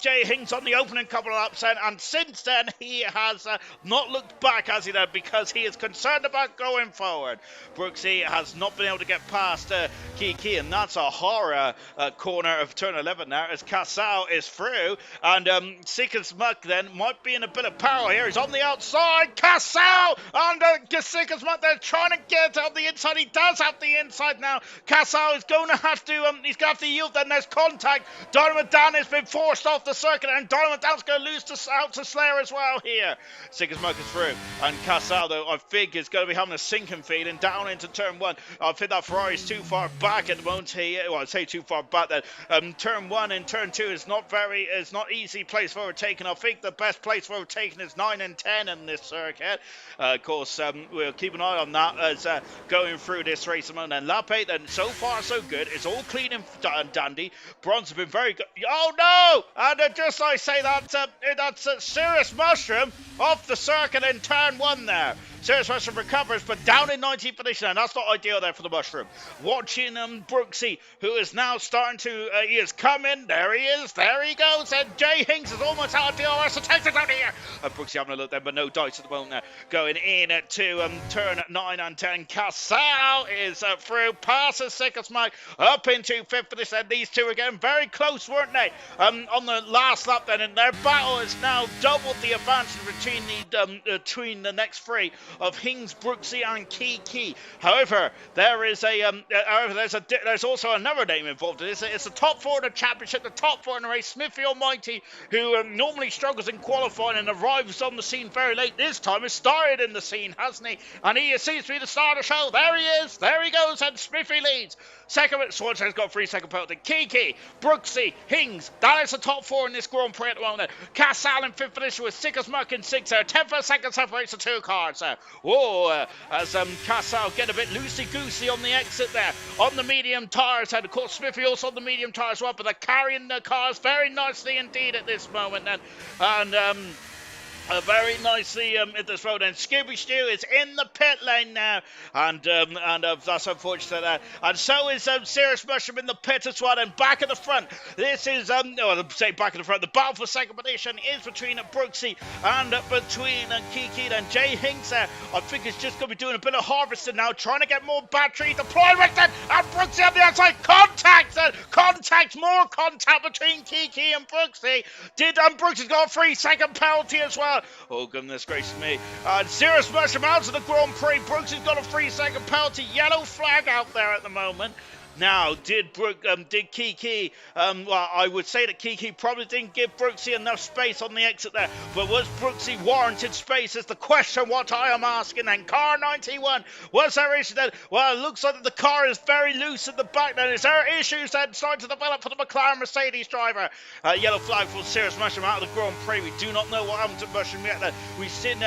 B: Jay Hinks on the opening couple of laps, and since then he has not looked back, has he done, because he is concerned about going forward. Brooksy has not been able to get past Kiki, and that's a horror corner of turn 11 there as Casal is through, and Seeker's Muck then might be in a bit of peril here. He's on the outside. Casal and Seeker's Muck, they're trying to get on the inside. He does have the inside now. Casal is going to have to yield. Then there's contact. Dynamite Dan has been forced off the circuit, and Dynamite Dan's going to lose out to Slayer as well here. Seeker's Muck is through, and Casal, though, I think is going to be having a sinking feeling down into turn 1. I think that Ferrari is too far back at the moment here. Well, I say too far back that turn 1 and turn 2 is not easy place for overtaking. I think the best place for overtaking is 9 and 10 in this circuit. Of course, we'll keep an eye on that as going through this race amount. And lap 8, and so far so good. It's all clean and dandy. Bronze has been very good. Oh no! And just I say that's Serious Mushroom off the circuit in turn 1 there. Serious Mushroom recovers, but down in 19th position, and that's not ideal there for the Mushroom. Watching Brooksy, who is now starting to, he is coming, there he is, there he goes, and Jay Hinks is almost out of DRS, so takes it out here. Brooksy having a look there, but no dice at the moment there. Going in to turn 9 and 10, Casal is through, passes Seconds Mike, up into 5th position, and these two again, very close, weren't they? On the last lap then, and their battle is now doubled the advantage between the next three of Hings, Brooksy, and Kiki. However, there's also another name involved in this. It's the top 4 in the championship, the top 4 in the race. Smithy Almighty, who normally struggles in qualifying and arrives on the scene very late this time, has started in the scene, hasn't he? And he seems to be the star of the show. There he is. There he goes, and Smithy leads. Second, Swanson's got 3-second penalty. Kiki, Brooksy, Hings. That is the top 4 in this Grand Prix at the moment. Casal in 5th position with Sickers Muck in 6th there. 10 for a second separates the 2 cars there. Whoa, as Casal get a bit loosey-goosey on the exit there. On the medium tyres, and of course Smithy also on the medium tyres as well, but they're carrying the cars very nicely indeed at this moment then. And very nicely at this road, and Scooby Stew is in the pit lane now, and that's unfortunate. And so is Serious Mushroom in the pit as well, and back at the front. This is say back at the front. The battle for second position is between Brooksy and between Kiki and Jay Hinks there. I think it's just going to be doing a bit of harvesting now, trying to get more battery deployment, and Brooksy on the outside. More contact between Kiki and Brooksy. Brooksy's got a 3-second penalty as well. Oh, goodness gracious me. Serious Mushroom out to the Grand Prix. Brooksy's got a 3-second penalty. Yellow flag out there at the moment. Now, did Kiki, well, I would say that Kiki probably didn't give Brooksy enough space on the exit there, but was Brooksy warranted space is the question what I am asking then. Car 91, was there issue then? Well, it looks like the car is very loose at the back then. Is there issues then starting to develop for the McLaren Mercedes driver? Yellow flag for Serious Mushroom out of the Grand Prix. We do not know what happened to Mushroom yet then. We've seen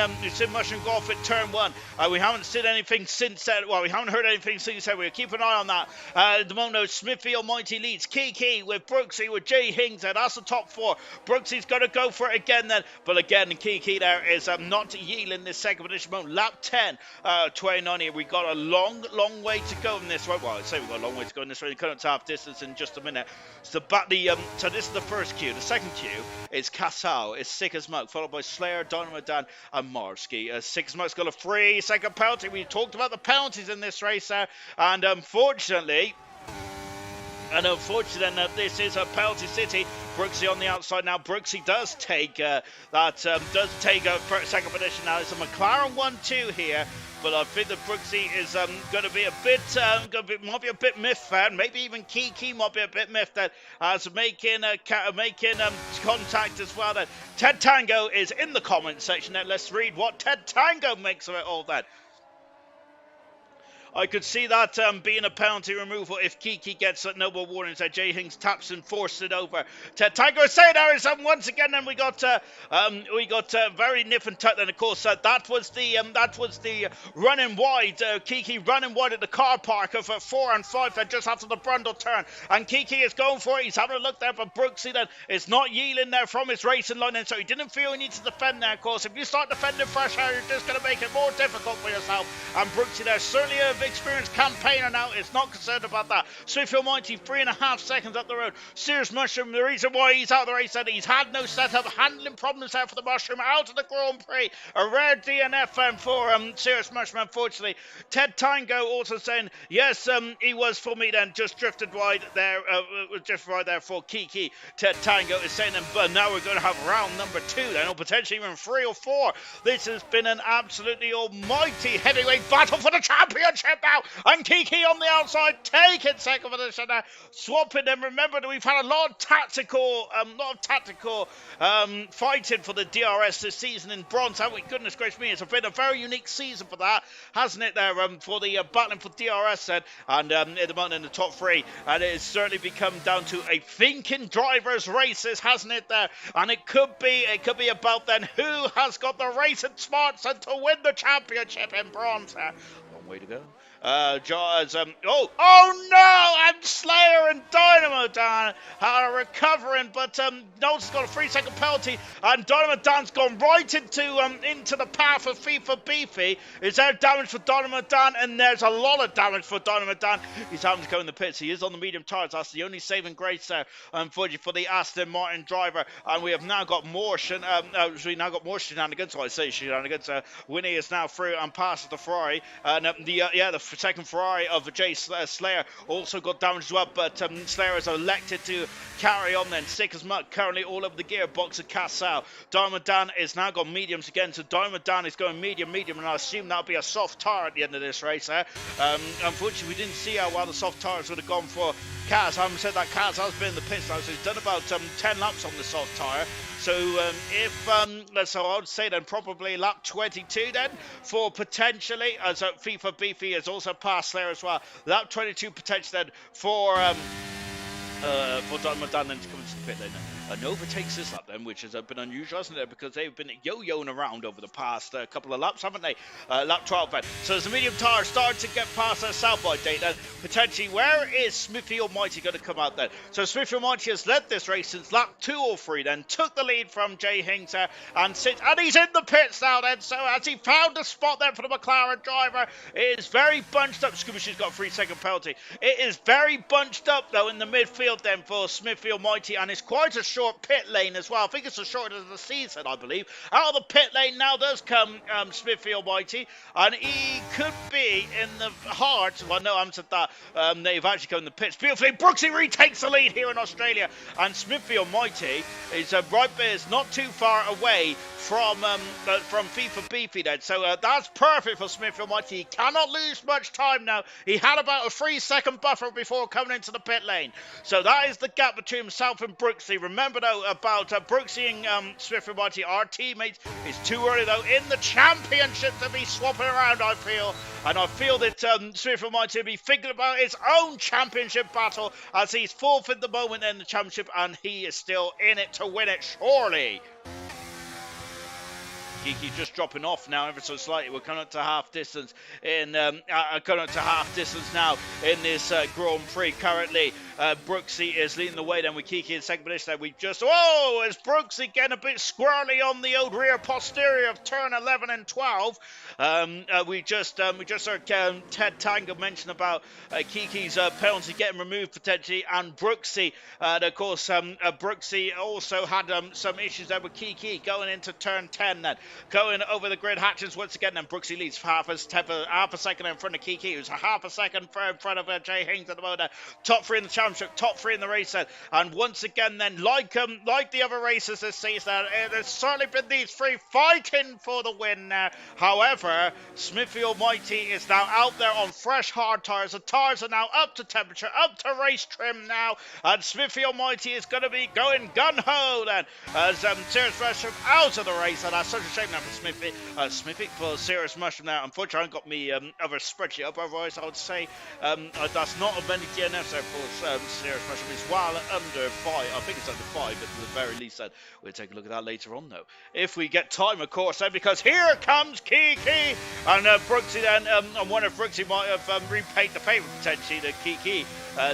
B: Mushroom go off at turn 1. We haven't seen anything since then. Well, we haven't heard anything since then. We'll keep an eye on that. At the moment, Smithy Almighty leads. Kiki with Brooksy with Jay Hings, and that's the top 4. Brooksy's going to go for it again then, but again, Kiki there is not yielding this second position moment. Lap 10, 29 here. We got a long way to go in this race. Well, I'd say we've got a long way to go in this race. Coming to half distance in just a minute. So this is the first queue. The second queue is Casal, is Sick as Muck, followed by Slayer, Dynamite Dan, and Marsky. Sick as Muck's got a 3-second penalty. We talked about the penalties in this race there, and unfortunately, this is a penalty city. Brooksy on the outside now. Brooksy does take a second position now. It's a McLaren 1-2 here, but I think that Brooksy is going to be a bit, might be a bit miffed there. Maybe even Kiki might be a bit miffed there as making contact as well. That Ted Tango is in the comment section. Now let's read what Ted Tango makes of it all. Then. I could see that being a penalty removal if Kiki gets no more warnings. Jay Hings taps and forced it over to Tiger Sayers, and once again, then we got very nip and tuck. And of course, that was the running wide. Kiki running wide at the car park of 4 and 5 then just after the Brundle turn, and Kiki is going for it. He's having a look there for Brooksy. Then is not yielding there from his racing line, and so he didn't feel he needs to defend there. Of course, if you start defending fresh air, you're just going to make it more difficult for yourself. And Brooksy there, certainly an experienced campaigner now, is not concerned about that. Smithfield Mighty 3.5 seconds up the road. Serious Mushroom, the reason why he's out of the race, that he's had no setup, handling problems there for the Mushroom, out of the Grand Prix. A rare DNF for Serious Mushroom, unfortunately. Ted Tango also saying, yes, he was for me then, just drifted wide there, for Kiki. Ted Tango is saying, but now we're going to have round number 2 then, or potentially even 3 or 4. This has been an absolutely almighty heavyweight battle for the championship now, and Kiki on the outside taking second position now, swapping them. Remember that we've had a lot of tactical fighting for the DRS this season in bronze, haven't we? Goodness gracious me, it's been a very unique season for that, hasn't it there, for the battling for DRS then, and at the moment in the top 3, and it has certainly become down to a thinking drivers races, hasn't it there, and it could be about then who has got the racing smarts and to win the championship in bronze. Long way to go. Oh no! And Slayer and Dynamo Dan are recovering, but Knowles has got a 3-second penalty, and Dynamo Dan's gone right into the path of FIFA Beefy. Is there damage for Dynamo Dan? And there's a lot of damage for Dynamo Dan. He's having to go in the pits. He is on the medium tires. That's the only saving grace there, unfortunately, for the Aston Martin driver. And we have now got more shenanigans. So I say shenanigans. Winnie is now through and passes the Ferrari, and the second Ferrari of Jay Slayer also got damaged as well, but Slayer has elected to carry on then. Sick as muck currently all over the gearbox of Cassau. Diamond Dan is now got mediums again, so Diamond Dan is going medium, and I assume that'll be a soft tire at the end of this race there. Unfortunately, we didn't see how well the soft tires would have gone for Kaz. I haven't said that Kaz has been in the pits now, so he's done about 10 laps on the soft tire. So I would say then probably lap 22 then for potentially, as FIFA Beefy has also passed there as well. Lap 22 potentially then for Don Madan then to come into the pit lane. Nova takes this lap then, which has been unusual, hasn't it? Because they've been yo-yoing around over the past couple of laps, haven't they? Lap 12 then. So as the medium tire starting to get past their Southboy date then, potentially, where is Smithy Almighty going to come out then? So Smithy Almighty has led this race since lap 2 or 3 then, took the lead from Jay Hings and he's in the pits now then. So as he found a spot there for the McLaren driver, it is very bunched up. Scooby-Shoo's got a 3-second penalty. It is very bunched up though in the midfield then for Smithy Almighty, and it's quite a short pit lane as well. I think it's the shortest of the season, I believe. Out of the pit lane now does come Smithy Almighty, and he could be in the heart. Well, no, I haven't said that. They've actually come in the pits beautifully. Brooksy retakes the lead here in Australia, and Almighty is right there, is not too far away from FIFA Beefy then. So that's perfect for Almighty. He cannot lose much time now. He had about a 3-second buffer before coming into the pit lane. So that is the gap between himself and Brooksy. Remember though about Brooksy and Almighty are teammates. It's too early though in the championship to be swapping around, I feel. And I feel that Almighty will be thinking about his own championship battle as he's fourth at the moment in the championship, and he is still in it to win it, surely. Kiki just dropping off now ever so slightly. We're coming up to half distance now in this Grand Prix. Currently, Brooksy is leading the way then with Kiki in second position. Is Brooksy getting a bit squirrely on the old rear posterior of turn 11 and 12. We just heard Ted Tango mention about Kiki's penalty getting removed potentially, and Brooksy, and of course, Brooksy also had some issues there with Kiki going into turn 10 then. Going over the grid hatches once again, and Brooksy leads half a second in front of Kiki, who's a half a second in front of Jay Hings at the moment. Top 3 in the championship, top 3 in the race then. And once again then, like the other races this season, there's certainly been these 3 fighting for the win now. However, Smithy Almighty is now out there on fresh hard tires. The tires are now up to temperature, up to race trim now, and Smithy Almighty is going to be going gun-ho then, as Serious Rush out of the race, and that's such a shame now for Smithy. Smithy for Serious Mushroom now. Unfortunately, I haven't got me other spreadsheet up. Otherwise, I would say that's not many DNFs there for Serious Mushroom. It's well under 5. I think it's under 5, but at the very least, we'll take a look at that later on, though. If we get time, of course, then, because here comes Kiki. And Brooksy then, I wonder if Brooksy might have repaid the favour, potentially, that Kiki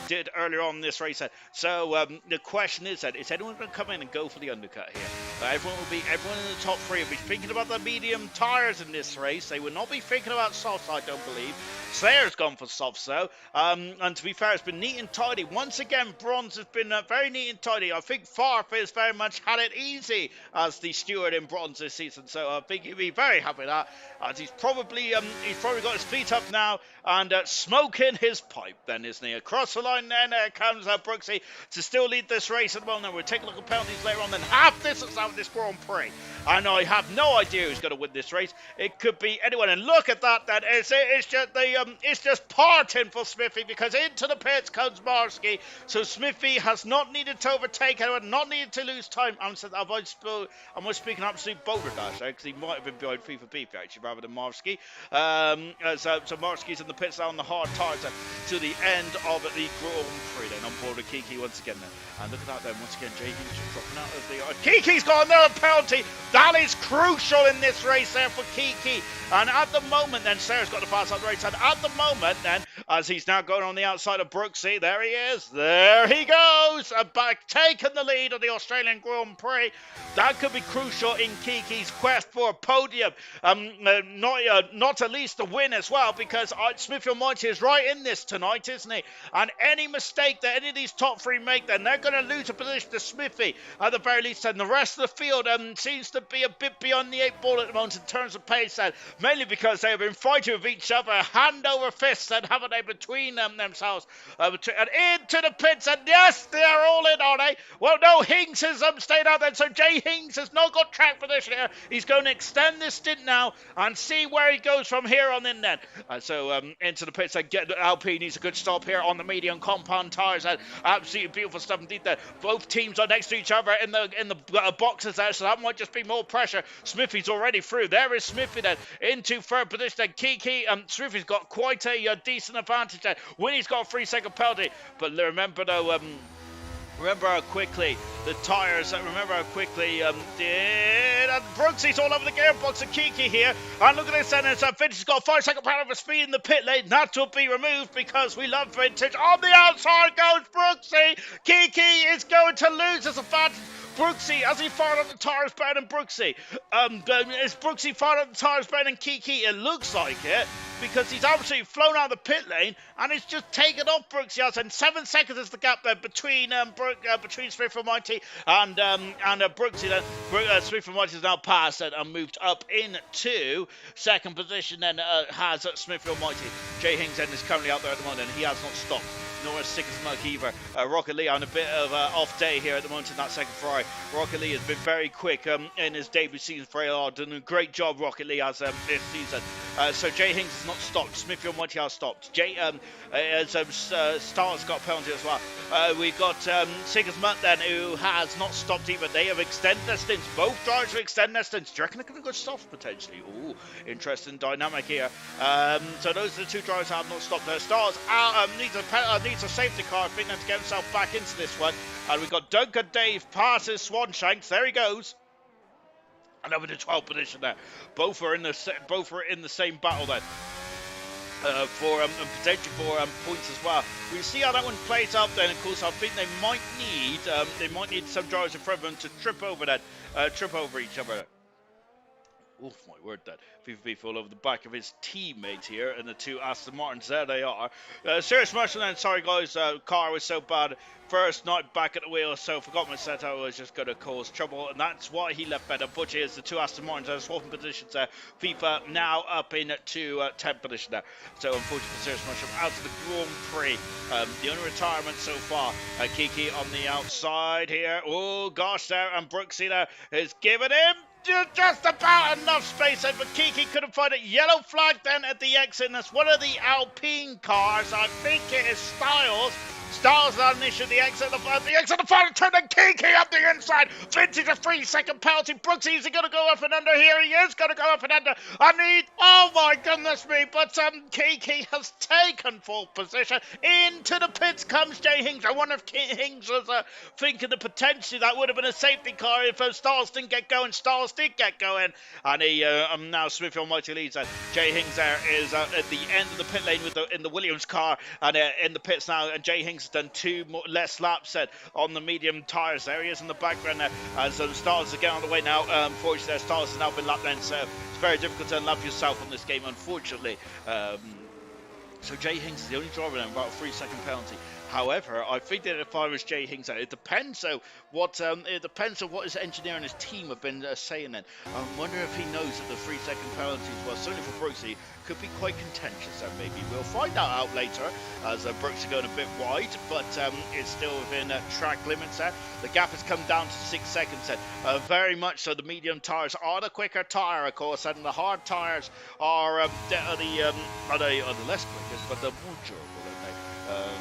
B: did earlier on in this race. So the question is that, is anyone going to come in and go for the undercut here? Everyone in the top 3 will be thinking about the medium tyres in this race. They will not be thinking about softs, I don't believe. Slayer's gone for softs, though. And to be fair, it's been neat and tidy. Once again, Bronze has been very neat and tidy. I think Farf has very much had it easy as the steward in Bronze this season. So I think he'll be very happy with that. As he's probably got his feet up now and smoking his pipe then, isn't he? Across the line then comes Brooksy to still lead this race at the moment. We'll take a look at penalties later on. Then half this is out of this Grand Prix. And I have no idea who's going to win this race. It could be anyone. And look at that. Then it's just parting for Smithy, because into the pits comes Marsky. So Smithy has not needed to overtake anyone, not needed to lose time. Am I speaking absolute boulder dash there? Because he might have been behind FIFA Beef actually, rather than Marsky. So Marsky's in the pits now on the hard tyres to the end of the Grand Prix. Then on board with Kiki once again then. And look at that then, once again, Jay Hinch dropping out of the... Kiki's got another penalty! That is crucial in this race there for Kiki. And at the moment then, Sarah's got to pass up the right side. At the moment then, as he's now going on the outside of Brooksy, there he is. There he goes! Back, taking the lead of the Australian Grand Prix. That could be crucial in Kiki's quest for a podium. Not at least a win as well, because Smithfield Mighty is right in this tonight, isn't he? And any mistake that any of these top 3 make, then they're going to lose a position to Smithy at the very least. And the rest of the field seems to be a bit beyond the 8 ball at the moment in terms of pace, mainly because they have been fighting with each other hand over fist, and haven't they, between themselves, and into the pits. And yes, they're all in, are they? Well, no, Hinks has stayed out there, so Jay Hinks has not got track position here. He's going to extend this stint now and see where he goes from here on in then. So into the pits and get Alpine needs a good stop here on the medium compound tyres. Absolutely beautiful stuff indeed there. Both teams are next to each other in the boxes there, so that might just be more pressure. Smithy's already through. There is Smithy then into third position. Then Kiki, Smithy's got quite a decent advantage there. Winnie's got a 3-second penalty, but remember though, remember how quickly the tyres, remember how quickly did, and Brooksy's all over the gearbox of Kiki here, and look at this, and Vintage has got a 5-second penalty for speed in the pit lane. That will be removed because we love Vintage. On the outside goes Brooksy. Kiki is going to lose his advantage. Brooksy, as he fired up the tyres better than Brooksy? Is Brooksy fired up the tyres better than Kiki? It looks like it, because he's absolutely flown out of the pit lane, and it's just taken off Brooksy. And 7 seconds is the gap there between Smithfield Mighty and Brooksy. Then Smithfield Mighty has now passed and moved up into second position. Then has Smithfield Mighty. Jay Hinks then is currently out there at the moment, and he has not stopped. Nor as sick as Mug either. Rocket Lee on a bit of off day here at the moment in that second Ferrari. Rocket Lee has been very quick in his debut season for ALR. Done a great job, Rocket Lee, as this season. So Jay Hinks has not stopped. Smithfield Mighty has stopped. Star's got a penalty as well. We've got Sigismund then, who has not stopped either. They have extended their stints. Both drivers have extended their stints. Do you reckon they're going to go soft potentially? Ooh, interesting dynamic here. So those are the 2 drivers that have not stopped. Stars needs a safety car, I think, to get himself back into this one. And we've got Duncan Dave passes Swanshanks. There he goes. And over to 12th position there. Both are in the same battle then. For potential for points as well. We'll see how that one plays out then. Of course, I think they might need some drivers in front of them to trip over each other. Oh my word, that FIFA Beef all over the back of his teammate here, and the 2 Aston Martins, there they are. Serious Marshall then, sorry guys, car was so bad. First night back at the wheel, so forgot my setup was just going to cause trouble, and that's why he left better. But here's the 2 Aston Martins are swapping positions there. FIFA now up into 10th position there. So unfortunately for Serious Marshall, out of the Grand Prix. The only retirement so far. Kiki on the outside here. Oh gosh, there, and Brooksy there is giving him just about enough space there, but Kiki couldn't find it. Yellow flag then at the exit, and that's one of the Alpine cars. I think it is Styles. Styles on initially the exit of the final turn, and Kiki up the inside. Vintage a 3-second penalty. Brooksy, is he going to go up and under here? He is going to go up and under. Oh my goodness me, but Kiki has taken full position. Into the pits comes Jay Hings. I wonder if Hings was thinking that potentially that would have been a safety car if Styles didn't get going. Styles did get going, and now Smith Almighty leads. Jay Hings there is at the end of the pit lane in the Williams car, and in the pits now, and Jay Hings has done less laps on the medium tyres. There he is in the background there, as Styles is again on the way now. Unfortunately, Styles has now been lapped down, so it's very difficult to unlap yourself on this game, unfortunately. So Jay Hings is the only driver now, about a 3-second penalty. However, I think that if I was Jay Hings, it depends on what his engineer and his team have been saying. Then I wonder if he knows that the 3-second penalties, well, certainly for Brooksy, could be quite contentious. There, maybe we'll find out later, as Brooksy going a bit wide, but it's still within track limits. There, the gap has come down to 6 seconds. Very much so. The medium tyres are the quicker tyre, of course, and the hard tyres are the less quickest, but the more durable, aren't they?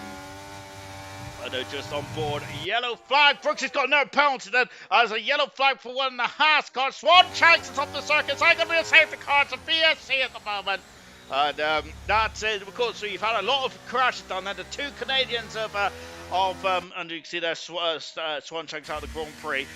B: And they're just on board. Yellow flag. Brooksy's got no penalty then, as a yellow flag for 1.5 car. Swan Shanks is up the circuit. So going to be a safety car. It's a VSC at the moment. And that's it. Of course, we've had a lot of crashes down there. The two Canadians and you can see there Swan Shanks out of the Grand Prix.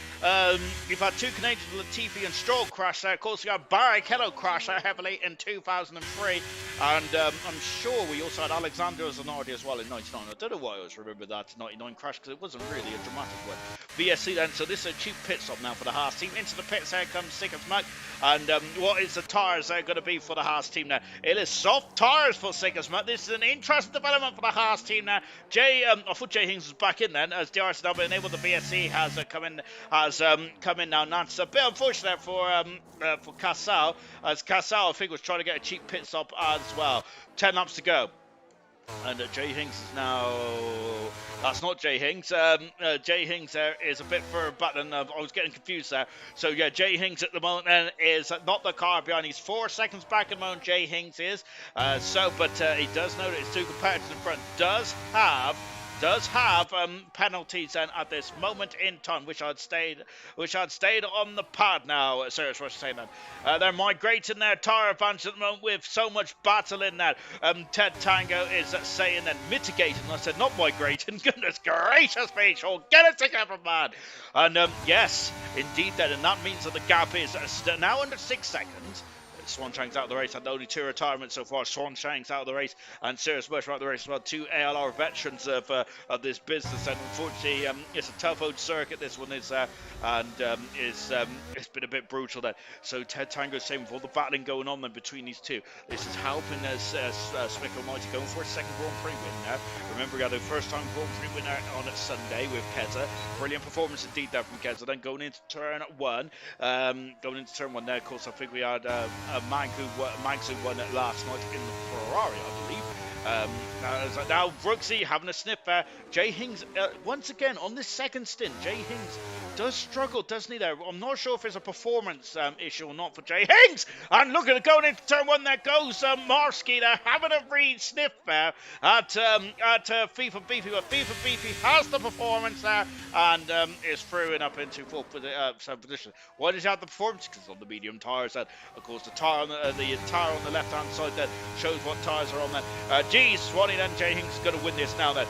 B: You've had two Canadians, Latifi and Stroll, crash there. Of course, we had Barrichello crash there heavily in 2003. And I'm sure we also had Alexander Zanardi as well in 99. I don't know why I always remember that 99 crash, because it wasn't really a dramatic one. VSC then, so this is a cheap pit stop now for the Haas team. Into the pits there comes Sickersmuck. And what is the tyres going to be for the Haas team now? It is soft tyres for Sickersmuck. This is an interesting development for the Haas team now. I thought Jay Hings was back in then, as DRS now been able. The VSC has come in now. And that's a bit unfortunate for Casal, as Casal I think was trying to get a cheap pit stop as well. 10 laps to go. And Jay Hings is now... That's not Jay Hings. Jay Hings there is a bit further back than... I was getting confused there. So, yeah, Jay Hings at the moment then is not the car behind. He's 4 seconds back at the moment, Jay Hings is. But he does know that his two competitors in front does have penalties then at this moment in time. Wish I'd stayed on the pad now. Serious rush saying that. They're migrating their tyre advantage at the moment with so much battle in that. Ted Tango is saying that mitigating. I said not migrating. Goodness gracious me, sure, get it together, man. And yes, indeed then, and that means that the gap is now under 6 seconds. Swan Shanks out of the race, had only 2 retirements so far. Swan Shanks out of the race, and Sirius Bush out of the race as well. 2 ALR veterans of this business, and unfortunately, it's a tough old circuit. This one is, it's been a bit brutal there. So Ted Tango saying with all the battling going on then between these two, this is helping as Smick Almighty going for a second Grand Prix win now. Remember, we had a first-time Grand Prix winner on Sunday with Keza. Brilliant performance indeed there from Keza. Then going into turn one, there, of course, I think we had Mags who won it last night in the Ferrari, I believe. Now Brooksy having a sniff there. Jay Hings, once again, on this second stint, Jay Hings does struggle, doesn't he there? I'm not sure if it's a performance issue or not for Jay Hings. And look at it, going into turn one, there goes Marsky there, having a read sniff there at FIFA Beefy. But FIFA Beefy has the performance there and is through and up into fourth position. Why does he have the performance? Because on the medium tyres, of course, the tyre on the left-hand side that shows what tyres are on there. Swanee then, Jay Hings is going to win this now then.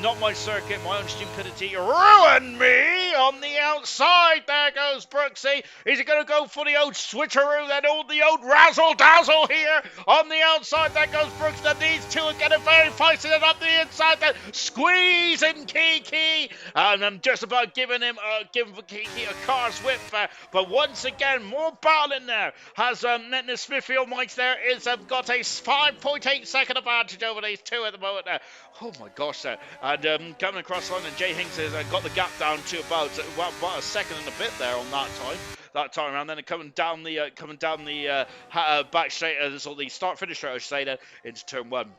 B: Not my circuit, my own stupidity ruined me on the outside. There goes Brooksy. Is he going to go for the old switcheroo then? All the old razzle-dazzle here on the outside. There goes Brooks. Then these two are getting very feisty and up the inside then. Squeezing Kiki. And I'm just about giving Kiki a car's whip. But once again, more battle in there. Has Netness Smithfield Mike there is got a 5.8 second advantage over these two at the moment there. Oh my gosh there. And coming across the line, and Jay Hings has got the gap down to about a second and a bit there on that time around. Then coming down the back straight, or the start finish straight, I should say, there into turn one.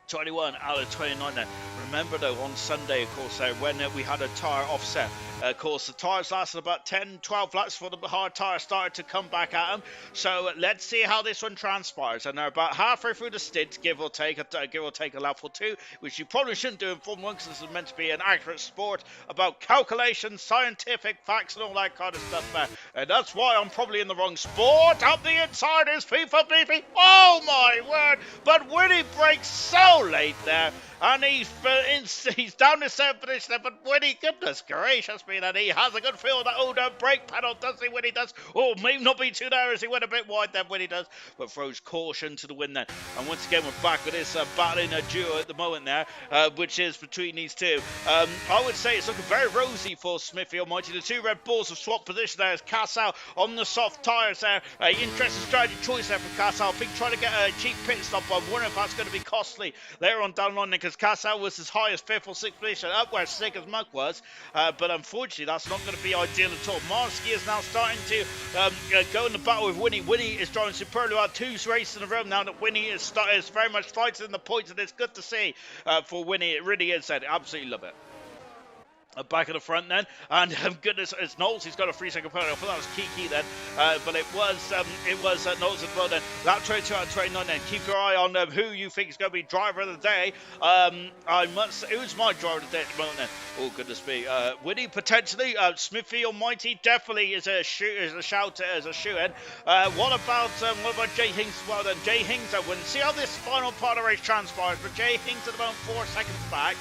B: 21 out of 29 then. Remember though, on Sunday, of course, when we had a tyre offset, of course, the tyres lasted about 10-12 laps before the hard tyre started to come back at them. So let's see how this one transpires. And they're about halfway through the stint, give or take a lap or two, which you probably shouldn't do in Formula 1 because this is meant to be an accurate sport about calculations, scientific facts, and all that kind of stuff. And that's why I'm probably in the wrong sport. Up the inside is FIFA Beefy. Oh my word! But Winnie breaks so late there, and he's down to 7th position there, but Winnie, goodness gracious me, that he has a good feel that, oh, no brake pedal, does he, Winnie does? Oh, maybe not be too narrow as he went a bit wide then, Winnie does, but throws caution to the win then. And once again, we're back with this battling duo at the moment there, which is between these two. I would say it's looking very rosy for Smithy Almighty. The two Red Bulls have swapped position there as Cassel on the soft tyres there. Interesting strategy choice there for Cassel. I think trying to get a cheap pit stop. I'm wondering if that's going to be costly later on down the line, because Cassel was as high as 5th or 6th position, up where Sick as Muck was, but unfortunately that's not going to be ideal at all. Marsky is now starting to go in the battle with Winnie. Winnie is driving superbly well, 2 races in a row now that Winnie is very much fighting the points, and it's good to see for Winnie. It really is. I absolutely love it. Back at the front then, and goodness, it's Knowles. He's got a 3-second penalty. I thought that was Kiki then, but it was Knowles as well then. Lap 22 out of 29 then. Keep your eye on who you think is going to be driver of the day. Who's my driver of the day at the moment then? Oh goodness me, Winnie potentially. Smithy Almighty definitely is a shoe in. What about Jay Hings as well then? Jay Hings, I wouldn't see how this final part of the race transpires, but Jay Hings at about 4 seconds back.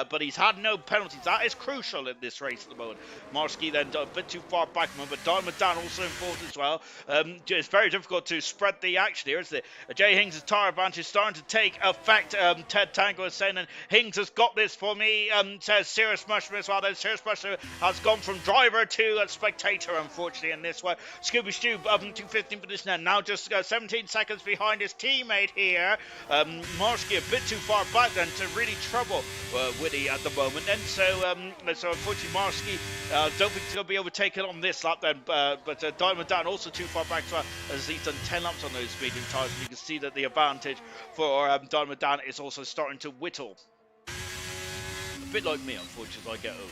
B: But he's had no penalties. That is crucial in this race at the moment. Marsky then a bit too far back, but Diamond Dan also involved as well. It's very difficult to spread the action here, isn't it? Jay Hings' tyre advantage is starting to take effect. Ted Tango is saying, and Hings has got this for me, says Cirrus Mushroom as well. Then Cirrus Mushroom has gone from driver to spectator, unfortunately, in this one. Scooby Stew up into 15th position now just 17 seconds behind his teammate here. Marsky a bit too far back then to really trouble Winnie at the moment, and so unfortunately Marsky don't think he's going to be overtaken on this lap then, but Diamond Dan also too far back as well, as he's done 10 laps on those medium tyres, and you can see that the advantage for Diamond Dan is also starting to whittle. A bit like me, unfortunately, as I get old.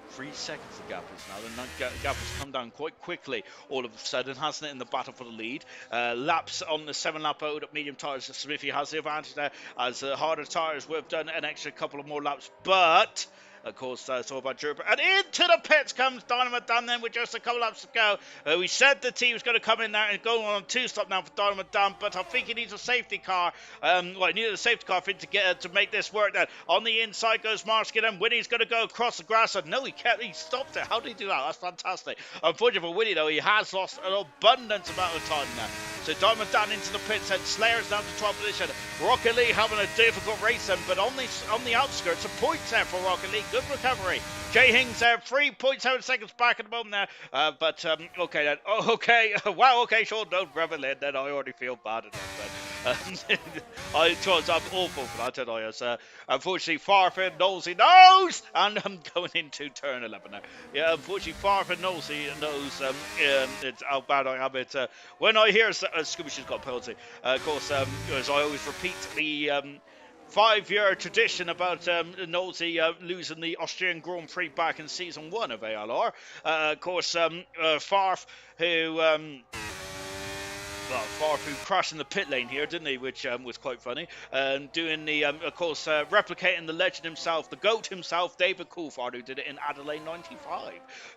B: 3 seconds the gap is now. The gap has come down quite quickly all of a sudden, hasn't it, in the battle for the lead. Laps on the 7-lap mode at medium tyres. Smithy has the advantage there, as harder tyres would have done an extra couple of more laps, but of course, it's all about Gerber. And into the pits comes Dynamite Dan then with just a couple laps to go. We said the team was going to come in there and go on 2-stop now for Dynamite Dan, but I think he needs a safety car. He needed a safety car for him to make this work then. On the inside goes Marskin, and Winnie's going to go across the grass. And no, he stopped it. How did he do that? That's fantastic. Unfortunately for Winnie, though, he has lost an abundance amount of time now. So Diamond Dan into the pits, and Slayer's down to 12th position. Rocket League having a difficult race then, but on the outskirts, a point there for Rocket League. Good recovery. Jay Hings there, 3.7 seconds back at the moment there. Okay then. Oh, okay. Wow, okay, sure. Don't revel in then. I already feel bad enough then. I'm awful for that, don't I? Unfortunately, Farfin Nosey knows! And I'm going into turn 11 now. Yeah, unfortunately, Farfin Nosey knows it's how bad I have it. When I hear Scooby-Shoo's got a penalty, of course, as I always repeat the 5-year tradition about Nosey losing the Austrian Grand Prix back in Season 1 of ALR. Of course, Farf, who... Farf crashed in the pit lane here, didn't he? Which was quite funny. Doing the, of course, replicating the legend himself, the GOAT himself, David Coulthard, who did it in Adelaide 95.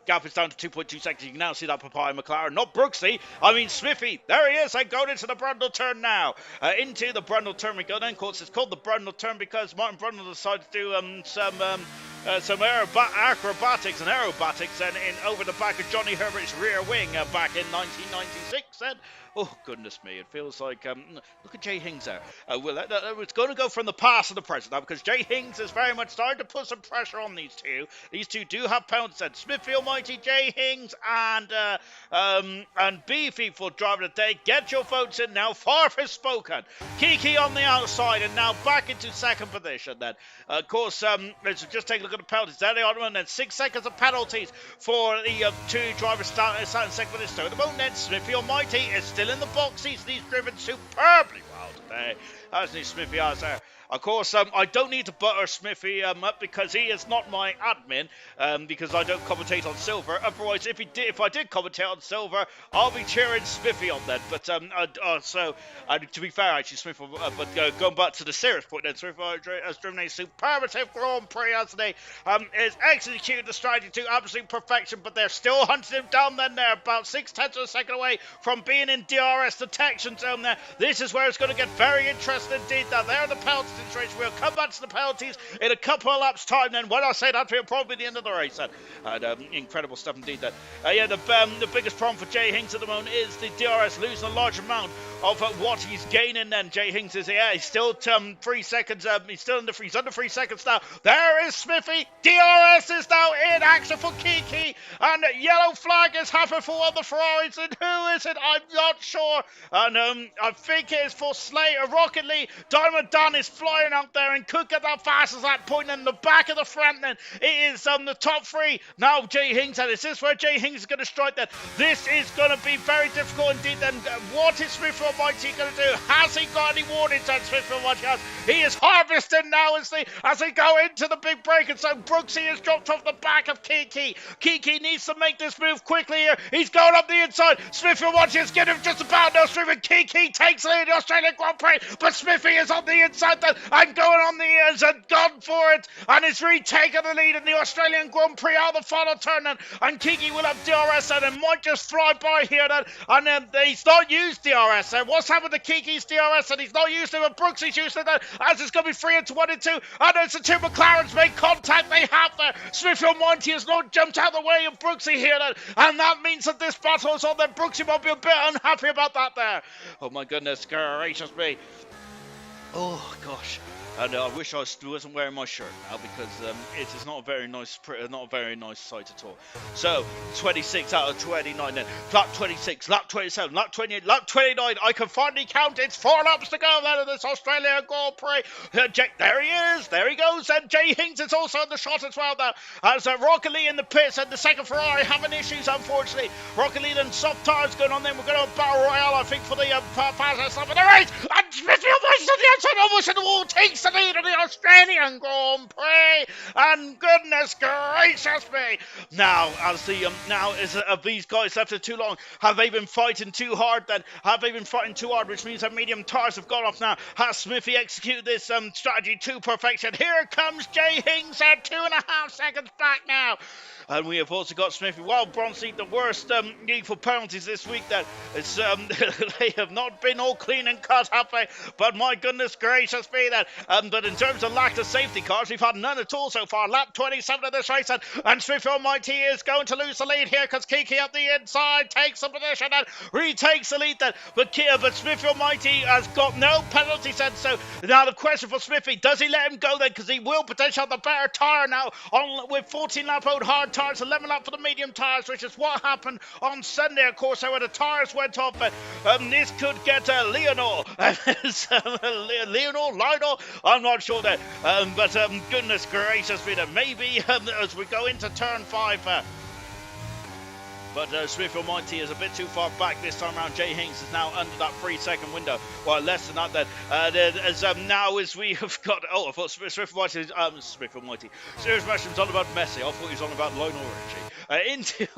B: Gap is down to 2.2 seconds. You can now see that Papaya McLaren, not Brooksy. I mean Smithy. There he is. And going into the Brundle turn now. Into the Brundle turn we go. Then, of course, it's called the Brundle turn because Martin Brundle decided to do some acrobatics and aerobatics and over the back of Johnny Herbert's rear wing back in 1996. And oh, goodness me, it feels like, look at Jay Hings there. It's going to go from the past to the present now because Jay Hings is very much starting to put some pressure on these two. These two do have penalties. Smithfield Mighty, Jay Hings, and Beefy for driver of the day. Get your votes in now. Farf has spoken. Kiki on the outside and now back into second position then. Of course, let's just take a look at the penalties. There they are, and then 6 seconds of penalties for the two drivers starting second position. So at the moment then, Smithfield Mighty is still in the boxes. He's driven superbly well today. hasn't he, Smithy has there? Of course, I don't need to butter Smithy up because he is not my admin, because I don't commentate on Silver. Otherwise, if I did commentate on Silver, I'll be cheering Smithy on that. But to be fair, actually, Smith, going back to the serious point, then Smith has driven a superlative Grand Prix, hasn't he? Has executed the strategy to absolute perfection, but they're still hunting him down. Then they're about 0.6 of a second away from being in DRS detection zone. There, this is where it's going to get very interesting indeed. Now, there are the penalties. We'll come back to the penalties in a couple of laps time then. When I say that, it'll probably be the end of the race then. And incredible stuff indeed then. The biggest problem for Jay Hinks at the moment is the DRS losing a large amount of what he's gaining then. Jay Hinks is he's still 3 seconds, he's under 3 seconds now. There is Smithy. DRS is now in action for Kiki, and yellow flag is happening for one of the Ferraris, and who is it? I'm not sure. And I think it is for Slater. Rocket Lee, Diamond Dan is flying out there and could get that fast as that point in the back of the front then. It is the top three. Now Jay Hinks, and is this where Jay Hinks is going to strike then? This is going to be very difficult indeed then. What is Smith Almighty going to do? Has he got any warnings that Smith Almighty has? He is harvesting now as they go into the big break, and so Brooksy has dropped off the back of Kiki. Kiki needs to make this move quickly here. He's going up the inside. Smith Almighty is getting him just about now. Smith Kiki takes the lead in the Australian Grand Prix, but Smithy is on the inside then and going on the ears and gone for it, and is retaking the lead in the Australian Grand Prix out of the final turn then, and Kiki will have DRS and it might just fly by here then, and he's not used DRS. And what's happened to Kiki's DRS? And he's not used it, but Brooksy's used it then, as it's going to be 3 into 1 and 2, and it's the two McLarens make contact. They have there. Smith Almighty has not jumped out of the way of Brooksy here then, and that means that this battle is on. Then Brooksy will be a bit unhappy about that there. Oh my goodness gracious me. Oh gosh. And I wish I wasn't wearing my shirt now, because it is not a very nice sight at all. So 26 out of 29 then. Lap 26, lap 27, lap 28, lap 29. I can finally count. It's 4 laps to go then in this Australian Grand Prix. There he is. There he goes. And Jay Hinks is also in the shot as well now. As Rocket Lee in the pits and the second Ferrari having issues, unfortunately. Rocket Lee and soft tires going on then. We're going to a battle royale, I think, for the fastest stuff in the race. And Smithfield Race on the outside, almost in the wall, takes the lead of the Australian Grand Prix, and goodness gracious me! Now, as have these guys left it too long? Have they been fighting too hard then? Have they been fighting too hard, which means that medium tires have gone off now? Has Smithy executed this strategy to perfection? Here comes Jay Hinks at 2.5 seconds back now. And we have also got Smithy. Well, Bronze League, the worst league for penalties this week. That it's they have not been all clean and cut, have they? But my goodness gracious me, that. But in terms of lack of safety cars, we've had none at all so far. Lap 27 of this race, and Smithy Almighty is going to lose the lead here, because Kiki up the inside takes the position and retakes the lead then. But Smithy Almighty has got no penalty sense. So now the question for Smithy: does he let him go then? Because he will potentially have the better tyre now with 14 lap old hard tires, 11 lap for the medium tires, which is what happened on Sunday, of course, where the tires went off. This could get Lionel, Lionel, I'm not sure that, but goodness gracious me, maybe as we go into turn 5. But Smith Almighty is a bit too far back this time around. Jay Hinks is now under that 3-second window. Well, less than that then. Now as we have got... Oh, I thought Smith Almighty... Smith Almighty. Serious Mushroom's on about Messi. I thought he was on about Lionel Richie. Into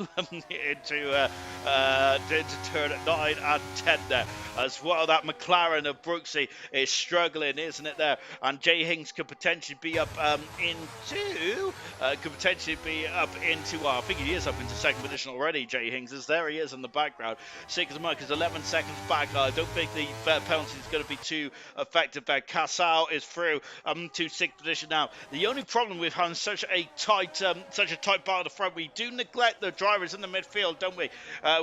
B: turn 9 and 10 there. As well, that McLaren of Brooksy is struggling, isn't it there? And Jay Hinks could potentially be up into... I think he is up into second position already. Jay Hinks is there. He is in the background. Six Mike is 11 seconds back. I don't think the penalty is going to be too effective there. Casal is through to 6th position now. The only problem with having such a tight bar at the front, we do neglect the drivers in the midfield, don't we?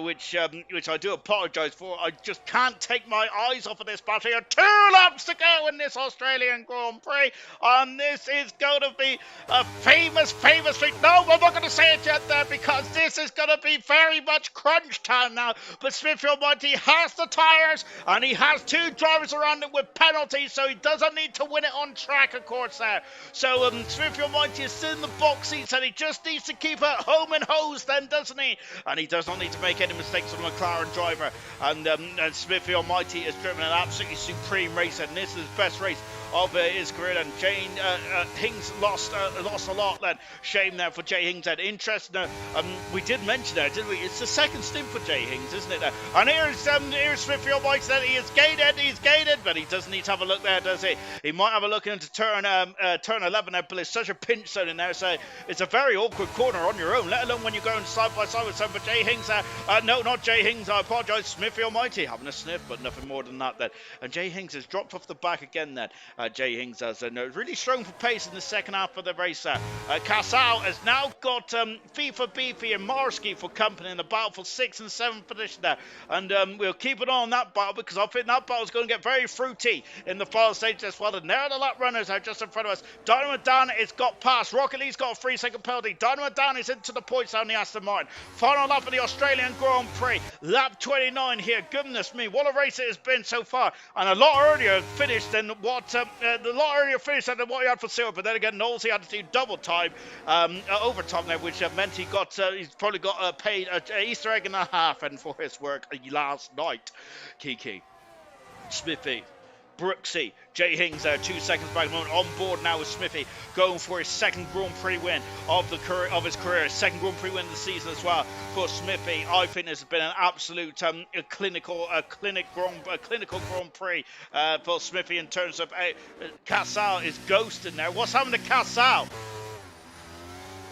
B: Which I do apologise for. I just can't take my eyes off of this battle here. 2 laps to go in this Australian Grand Prix, and this is going to be a famous streak. No, I'm not going to say it yet there, because this is going to be famous very much crunch time now, but Smithy Almighty has the tyres, and he has two drivers around him with penalties, so he doesn't need to win it on track, of course, there. So Smithy Almighty is still in the box seats, and he just needs to keep it home and hose then, doesn't he? And he does not need to make any mistakes on the McLaren driver. And Smithy Almighty has driven an absolutely supreme race, and this is his best race of his career. And Jane Hings lost a lot then. Shame there for Jay Hings. And interesting, we did mention that, didn't we? It's the second stint for Jay Hings, isn't it? And here's Smithy Almighty that he is gated, but he doesn't need to have a look there, does he? He might have a look into turn 11 there, but it's such a pinch zone in there, so it's a very awkward corner on your own, let alone when you're going side by side with someone. Jay Hings, no, not Jay Hings, I apologise, Smithy Almighty having a sniff, but nothing more than that then. And Jay Hings has dropped off the back again then. Jay Hings has really strong for pace in the second half of the race. Casal has now got FIFA, Beefy and Marsky for company in the battle for 6th and 7th position there. And we'll keep an eye on that battle, because I think that battle is going to get very fruity in the final stage as well. And there are the lap runners are just in front of us. Dynamo Dan has got past. Rocket Lee's got a 3-second penalty. Dynamo Dan is into the points on the Aston Martin. Final lap of the Australian Grand Prix. Lap 29 here. Goodness me, what a race it has been so far. And a lot earlier finished than what he had for Silver. But then again, Knowles, he had to do double time, overtime there, which meant he's probably got paid an Easter egg and a half and for his work last night. Kiki, Smithy, Brooksy, Jay Hings there, 2 seconds back moment on board now with Smithy, going for his second Grand Prix win of his career, second Grand Prix win of the season as well for Smithy. I think this has been an absolute clinical Grand Prix for Smithy in terms of Casal is ghosting there. What's happened to Casal?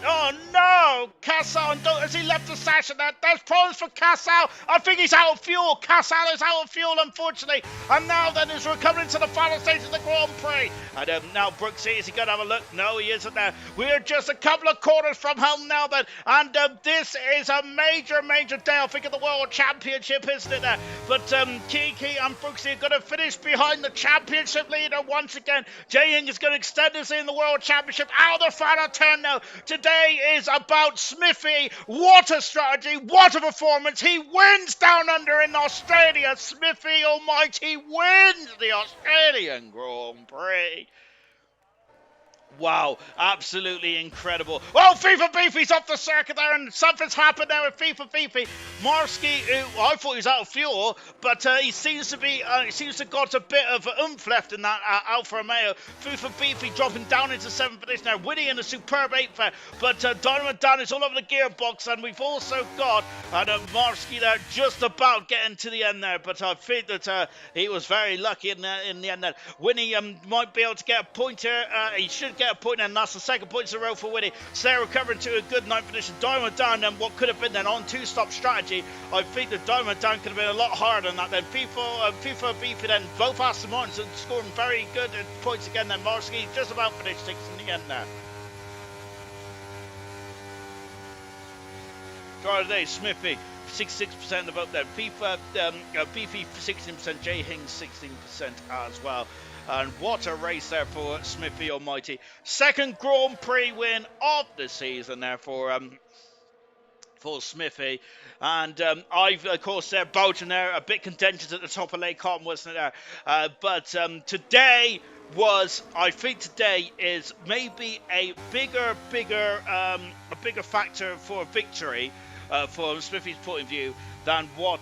B: Oh no! Casal, has he left the session? There's problems for Casal. I think he's out of fuel. Casal is out of fuel, unfortunately. And now then, as we're coming to the final stage of the Grand Prix. And now Brooksy, is he going to have a look? No, he isn't there. We're just a couple of corners from home now then. And this is a major day, I think, of the World Championship, isn't it there? But Kiki and Brooksy are going to finish behind the championship leader once again. Jay Hing is going to extend us in the World Championship out of the final turn now. Today is about Smithy. What a strategy, what a performance. He wins down under in Australia. Smithy Almighty wins the Australian Grand Prix. Wow, absolutely incredible. Well, FIFA Beefy's off the circuit there, and something's happened there with FIFA Beefy. Marsky, who I thought he was out of fuel, but he seems to have got a bit of oomph left in that Alfa Romeo. FIFA Beefy dropping down into 7th position there, winning in a superb 8th there, but Dynamo Dan is all over the gearbox, and we've also got Marsky there just about getting to the end there, but I think that he was very lucky in the end there. Winnie might be able to get a point here. He should get a point, and that's the second point in a row for Winnie. Slayer recovering to a good 9th position. Diamond down, and what could have been then on 2-stop strategy. I think the Diamond down could have been a lot harder than that. Then FIFA Beefy then both Aston Martins and scoring very good points again. Then Marsky just about finished 6th in the end there. Driver today, Smithy. 66% of the vote there. FIFA, Beefy 16%, Jay Hings 16% as well. And what a race there for Smithy Almighty. Second Grand Prix win of the season there for Smithy. And I've, of course, Belgium there, a bit contentious at the top of Lake Cotton, wasn't it there? But today is maybe a bigger factor for victory for Smithy's point of view than what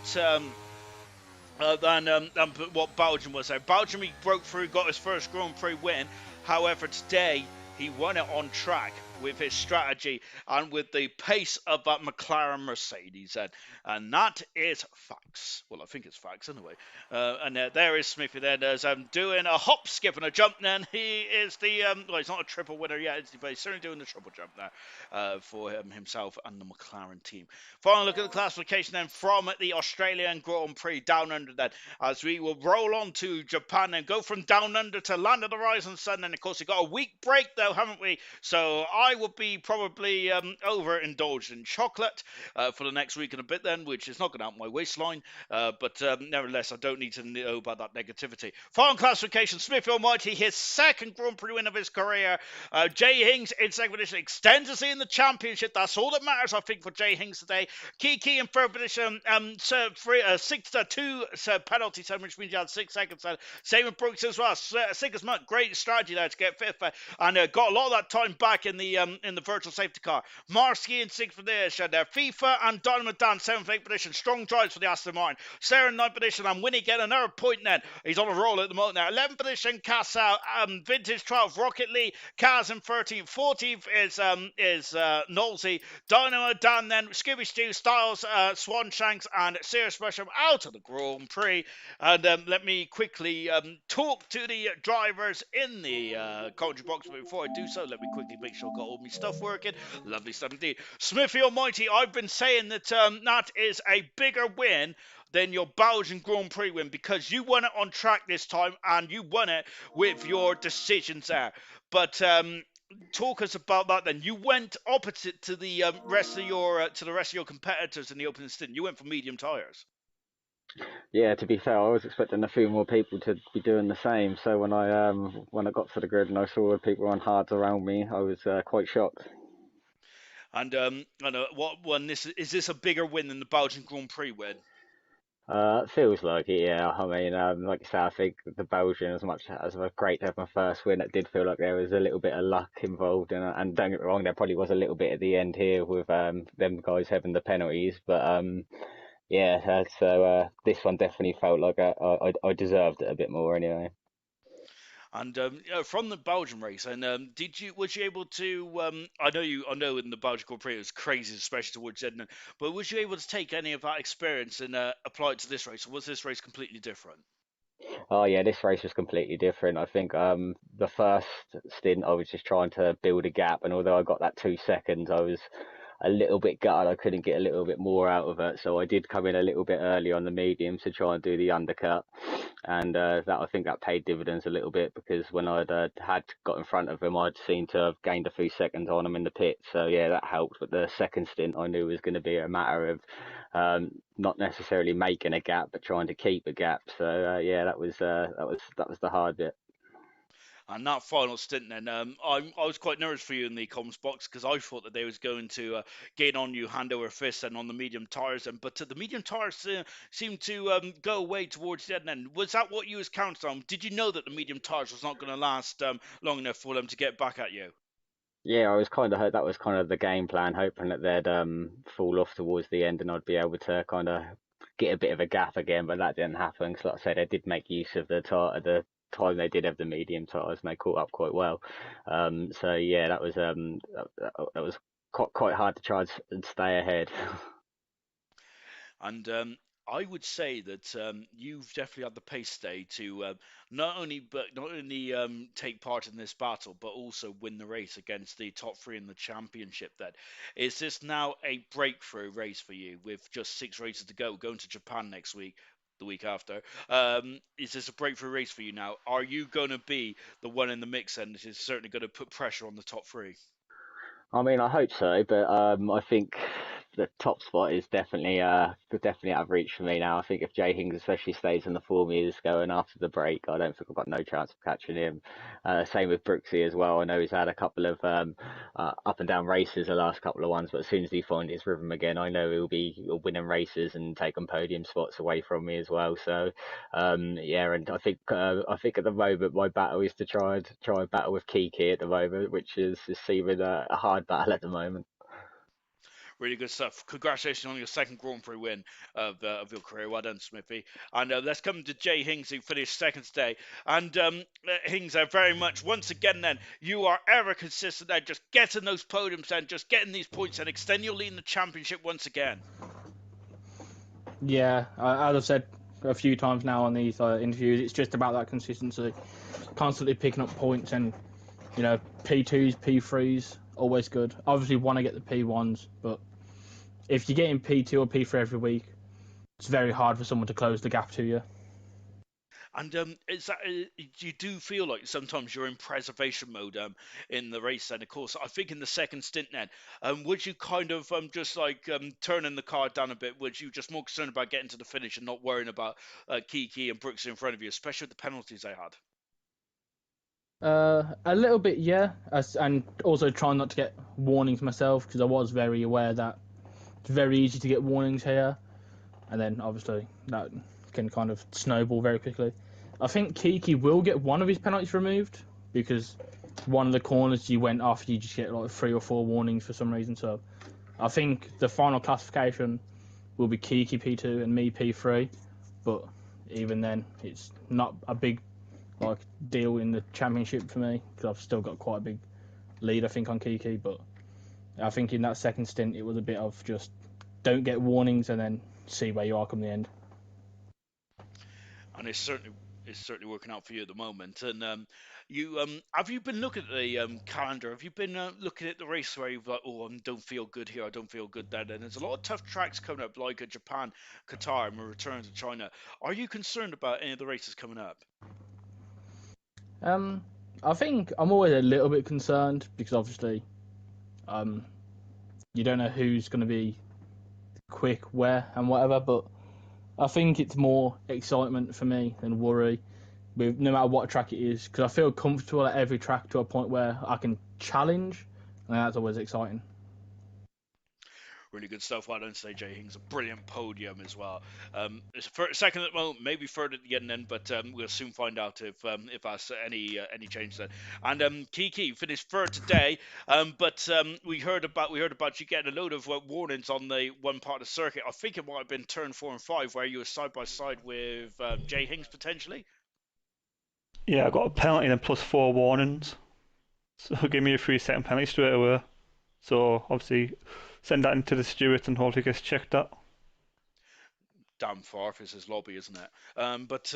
B: Belgium was there. Belgium, he broke through, got his first Grand Prix win. However, today he won it on track with his strategy and with the pace of that McLaren Mercedes, and that is facts. Well, I think it's facts anyway. And there is Smithy there. There's doing a hop, skip, and a jump. Then he is the well, he's not a triple winner yet, but he's certainly doing the triple jump there for himself and the McLaren team. Final look at the classification then from the Australian Grand Prix down under then, as we will roll on to Japan and go from down under to land of the rising sun. And of course, we got a week break then though, haven't we? So I will be probably overindulged in chocolate for the next week and a bit then, which is not going to help my waistline. But nevertheless, I don't need to know about that negativity. Final classification, Smithy Almighty, his second Grand Prix win of his career. Jay Hings in second position, extends us in the championship. That's all that matters, I think, for Jay Hings today. Kiki in third position, 6-2 penalty time, which means you had 6 seconds. Same with Brooks as well. Sigismund, great strategy there to get fifth, and got a lot of that time back in the virtual safety car. Marsky in sixth position there. FIFA and Dynamo Dan, 7th, 8th position. Strong drives for the Aston Martin. Sarah in 9th position, and Winnie getting another point then. He's on a roll at the moment now. 11th position, Cassau. Vintage 12th, Rocket Lee. Kaz in 13th. 14th is Nolsey. Dynamo Dan then. Scooby Stew, Styles, Swan Shanks, and Sirius Rusham out of the Grand Prix. And let me quickly talk to the drivers in the commentary box. But before I do so, let me quickly make sure I've got all my stuff working. Lovely stuff indeed. Smithy Almighty, I've been saying that that is a bigger win than your Belgian Grand Prix win, because you won it on track this time and you won it with your decisions there. But talk us about that then. You went opposite to the rest of your competitors in the opening stint. You went for medium tyres.
C: Yeah, to be fair, I was expecting a few more people to be doing the same. So when I got to the grid and I saw people on hards around me, I was quite shocked.
B: And I know what one this is this a bigger win than the Belgian Grand Prix win?
C: It feels like it, yeah. I mean, like you say, I think the Belgian, as much as it was great to have my first win, it did feel like there was a little bit of luck involved. And don't get me wrong, there probably was a little bit at the end here with them guys having the penalties. But yeah, so this one definitely felt like I deserved it a bit more anyway.
B: And from the Belgian race, and was you able to? I know in the Belgian Grand Prix it was crazy, especially towards the end. But was you able to take any of that experience and apply it to this race, or was this race completely different?
C: Oh yeah, this race was completely different. I think the first stint I was just trying to build a gap, and although I got that 2 seconds, I was a little bit gutted I couldn't get a little bit more out of it. So I did come in a little bit early on the mediums to try and do the undercut, and that I think that paid dividends a little bit, because when I'd had got in front of him, I'd seemed to have gained a few seconds on him in the pit. So yeah, that helped. But the second stint I knew was going to be a matter of not necessarily making a gap, but trying to keep a gap. So yeah, that was the hard bit.
B: And that final stint, then, I was quite nervous for you in the comms box because I thought that they was going to gain on you hand over fist and on the medium tires, and but the medium tires seemed to go away towards the end. Then was that what you was counting on? Did you know that the medium tires was not going to last long enough for them to get back at you?
C: Yeah, I was kind of that was kind of the game plan, hoping that they'd fall off towards the end and I'd be able to kind of get a bit of a gap again, but that didn't happen. So like I said, I did make use of the time they did have the medium tires, and they caught up quite well. So yeah, that was quite hard to try and stay ahead.
B: And I would say that you've definitely had the pace today to not only take part in this battle, but also win the race against the top three in the championship. Then, is this now a breakthrough race for you with just 6 races to go, going to Japan next week? The week after, is this a breakthrough race for you now? Are you going to be the one in the mix, and it is certainly going to put pressure on the top three?
C: I mean, I hope so, but I think the top spot is definitely out of reach for me now. I think if Jay Hings especially stays in the form he is going after the break, I don't think I've got no chance of catching him. Same with Brooksy as well. I know he's had a couple of up and down races the last couple of ones, but as soon as he finds his rhythm again, I know he'll be winning races and taking podium spots away from me as well. So yeah, and I think at the moment my battle is to try and battle with Kiki at the moment, which is seeming a hard battle at the moment.
B: Really good stuff. Congratulations on your second Grand Prix win of your career. Well done, Smithy. And let's come to Jay Hings, who finished second today. And Hings, very much, once again, then, you are ever consistent there, just getting those podiums and just getting these points and extend your lead in the championship once again.
D: Yeah, as I've said a few times now on these interviews, it's just about that consistency, constantly picking up points, and P2s, P3s, always good. Obviously, want to get the P1s, but if you're getting P2 or P3 every week, it's very hard for someone to close the gap to you.
B: And is that you do feel like sometimes you're in preservation mode in the race? And of course, I think in the second stint, then, would you kind of just like turning the car down a bit? Was you just more concerned about getting to the finish and not worrying about Kiki and Brooks in front of you, especially with the penalties they had?
D: A little bit, yeah, and also trying not to get warnings myself because I was very aware that it's very easy to get warnings here, and then obviously that can kind of snowball very quickly. I think Kiki will get one of his penalties removed because one of the corners you went off, you just get like 3 or 4 warnings for some reason. So I think the final classification will be Kiki P2 and me P3, but even then, it's not a big like deal in the championship for me because I've still got quite a big lead, I think, on Kiki. But I think in that second stint, it was a bit of just don't get warnings and then see where you are come the end.
B: And it's certainly working out for you at the moment. And you have you been looking at the calendar? Have you been looking at the race where you've like, oh, I don't feel good here, I don't feel good there? And there's a lot of tough tracks coming up, like Japan, Qatar, and we're returning to China. Are you concerned about any of the races coming up?
D: I think I'm always a little bit concerned because obviously, um, you don't know who's going to be quick where and whatever. But I think it's more excitement for me than worry with no matter what track it is because I feel comfortable at every track to a point where I can challenge, and that's always exciting.
B: Really good stuff. Well done today, Jay Hings. A brilliant podium as well. It's second at the moment, maybe third at the end then, but we'll soon find out if that's any change there. And Kiki finished third today, but we heard about you getting a load of warnings on the one part of the circuit. I think it might have been turn 4 and 5 where you were side by side with Jay Hings potentially.
E: Yeah, I got a penalty and plus 4 warnings. So give me a 3 second penalty straight away. So obviously send that into the stewards and hopefully it gets checked out.
B: Damn far is his lobby, isn't it? But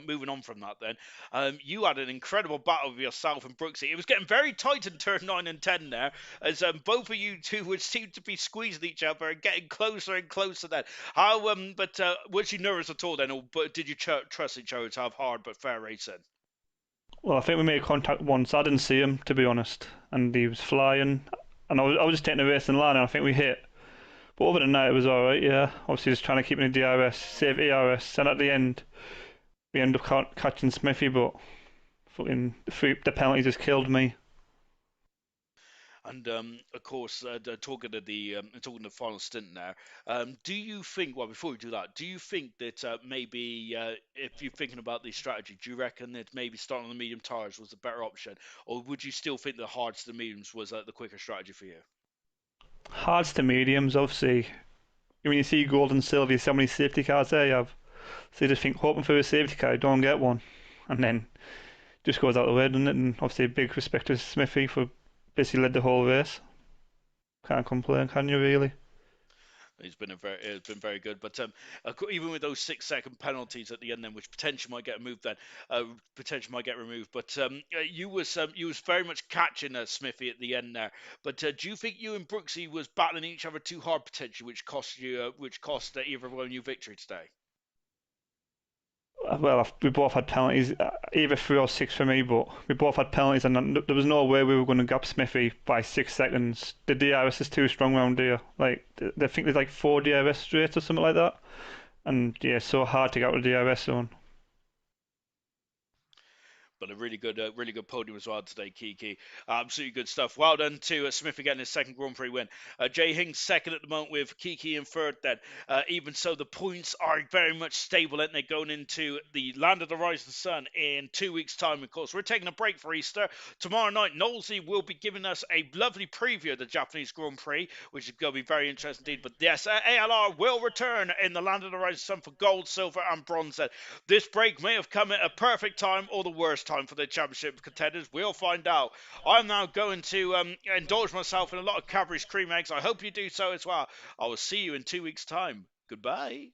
B: moving on from that, then you had an incredible battle with yourself and Brooksy. It was getting very tight in turn 9 and 10 there, as both of you two would seem to be squeezing each other and getting closer and closer. Then how? But was you nervous at all then, or but did you trust each other to have hard but fair racing?
E: Well, I think we made contact once. I didn't see him, to be honest. And he was flying. And I was just taking a race in line and I think we hit. But other than that, it was alright, yeah. Obviously just trying to keep in the DRS, save ERS. And at the end, we ended up catching Smithy, but fucking the penalty just killed me.
B: And of course, talking the final stint there, do you think? Well, before we do that, do you think that maybe if you're thinking about the strategy, do you reckon that maybe starting on the medium tires was the better option, or would you still think the hards to the mediums was the quicker strategy for you?
E: Hards to mediums, obviously. When you see gold and silver, you see how many safety cars they have. So you just think, hoping for a safety car, don't get one. And then just goes out the way, doesn't it? And obviously, big respect to Smithy for basically led the whole race. Can't complain, can you really?
B: It's been very good, but even with those 6 second penalties at the end, then which potentially might get removed, potentially might get removed. But you was very much catching Smithy at the end there. But do you think you and Brooksy was battling each other too hard potentially, which cost either one of you victory today?
E: Well, we both had penalties, either 3 or 6 for me, but we both had penalties, and there was no way we were going to gap Smithy by 6 seconds. The DRS is too strong around here. Like, they think there's like 4 DRS straights or something like that. And yeah, it's so hard to get out of the DRS zone.
B: But a really good podium as well today, Kiki. Absolutely good stuff. Well done to Smith again, his second Grand Prix win. Jay Hings second at the moment with Kiki in third. Then, even so, the points are very much stable, and they're going into the Land of the Rising Sun in 2 weeks' time. Of course, we're taking a break for Easter tomorrow night. Knowlesy will be giving us a lovely preview of the Japanese Grand Prix, which is going to be very interesting indeed. But yes, ALR will return in the Land of the Rising Sun for gold, silver, and bronze. Then this break may have come at a perfect time or the worst time for the championship contenders. We'll find out. I'm now going to indulge myself in a lot of Cadbury's cream eggs. I hope you do so as well. I will see you in 2 weeks' time. Goodbye.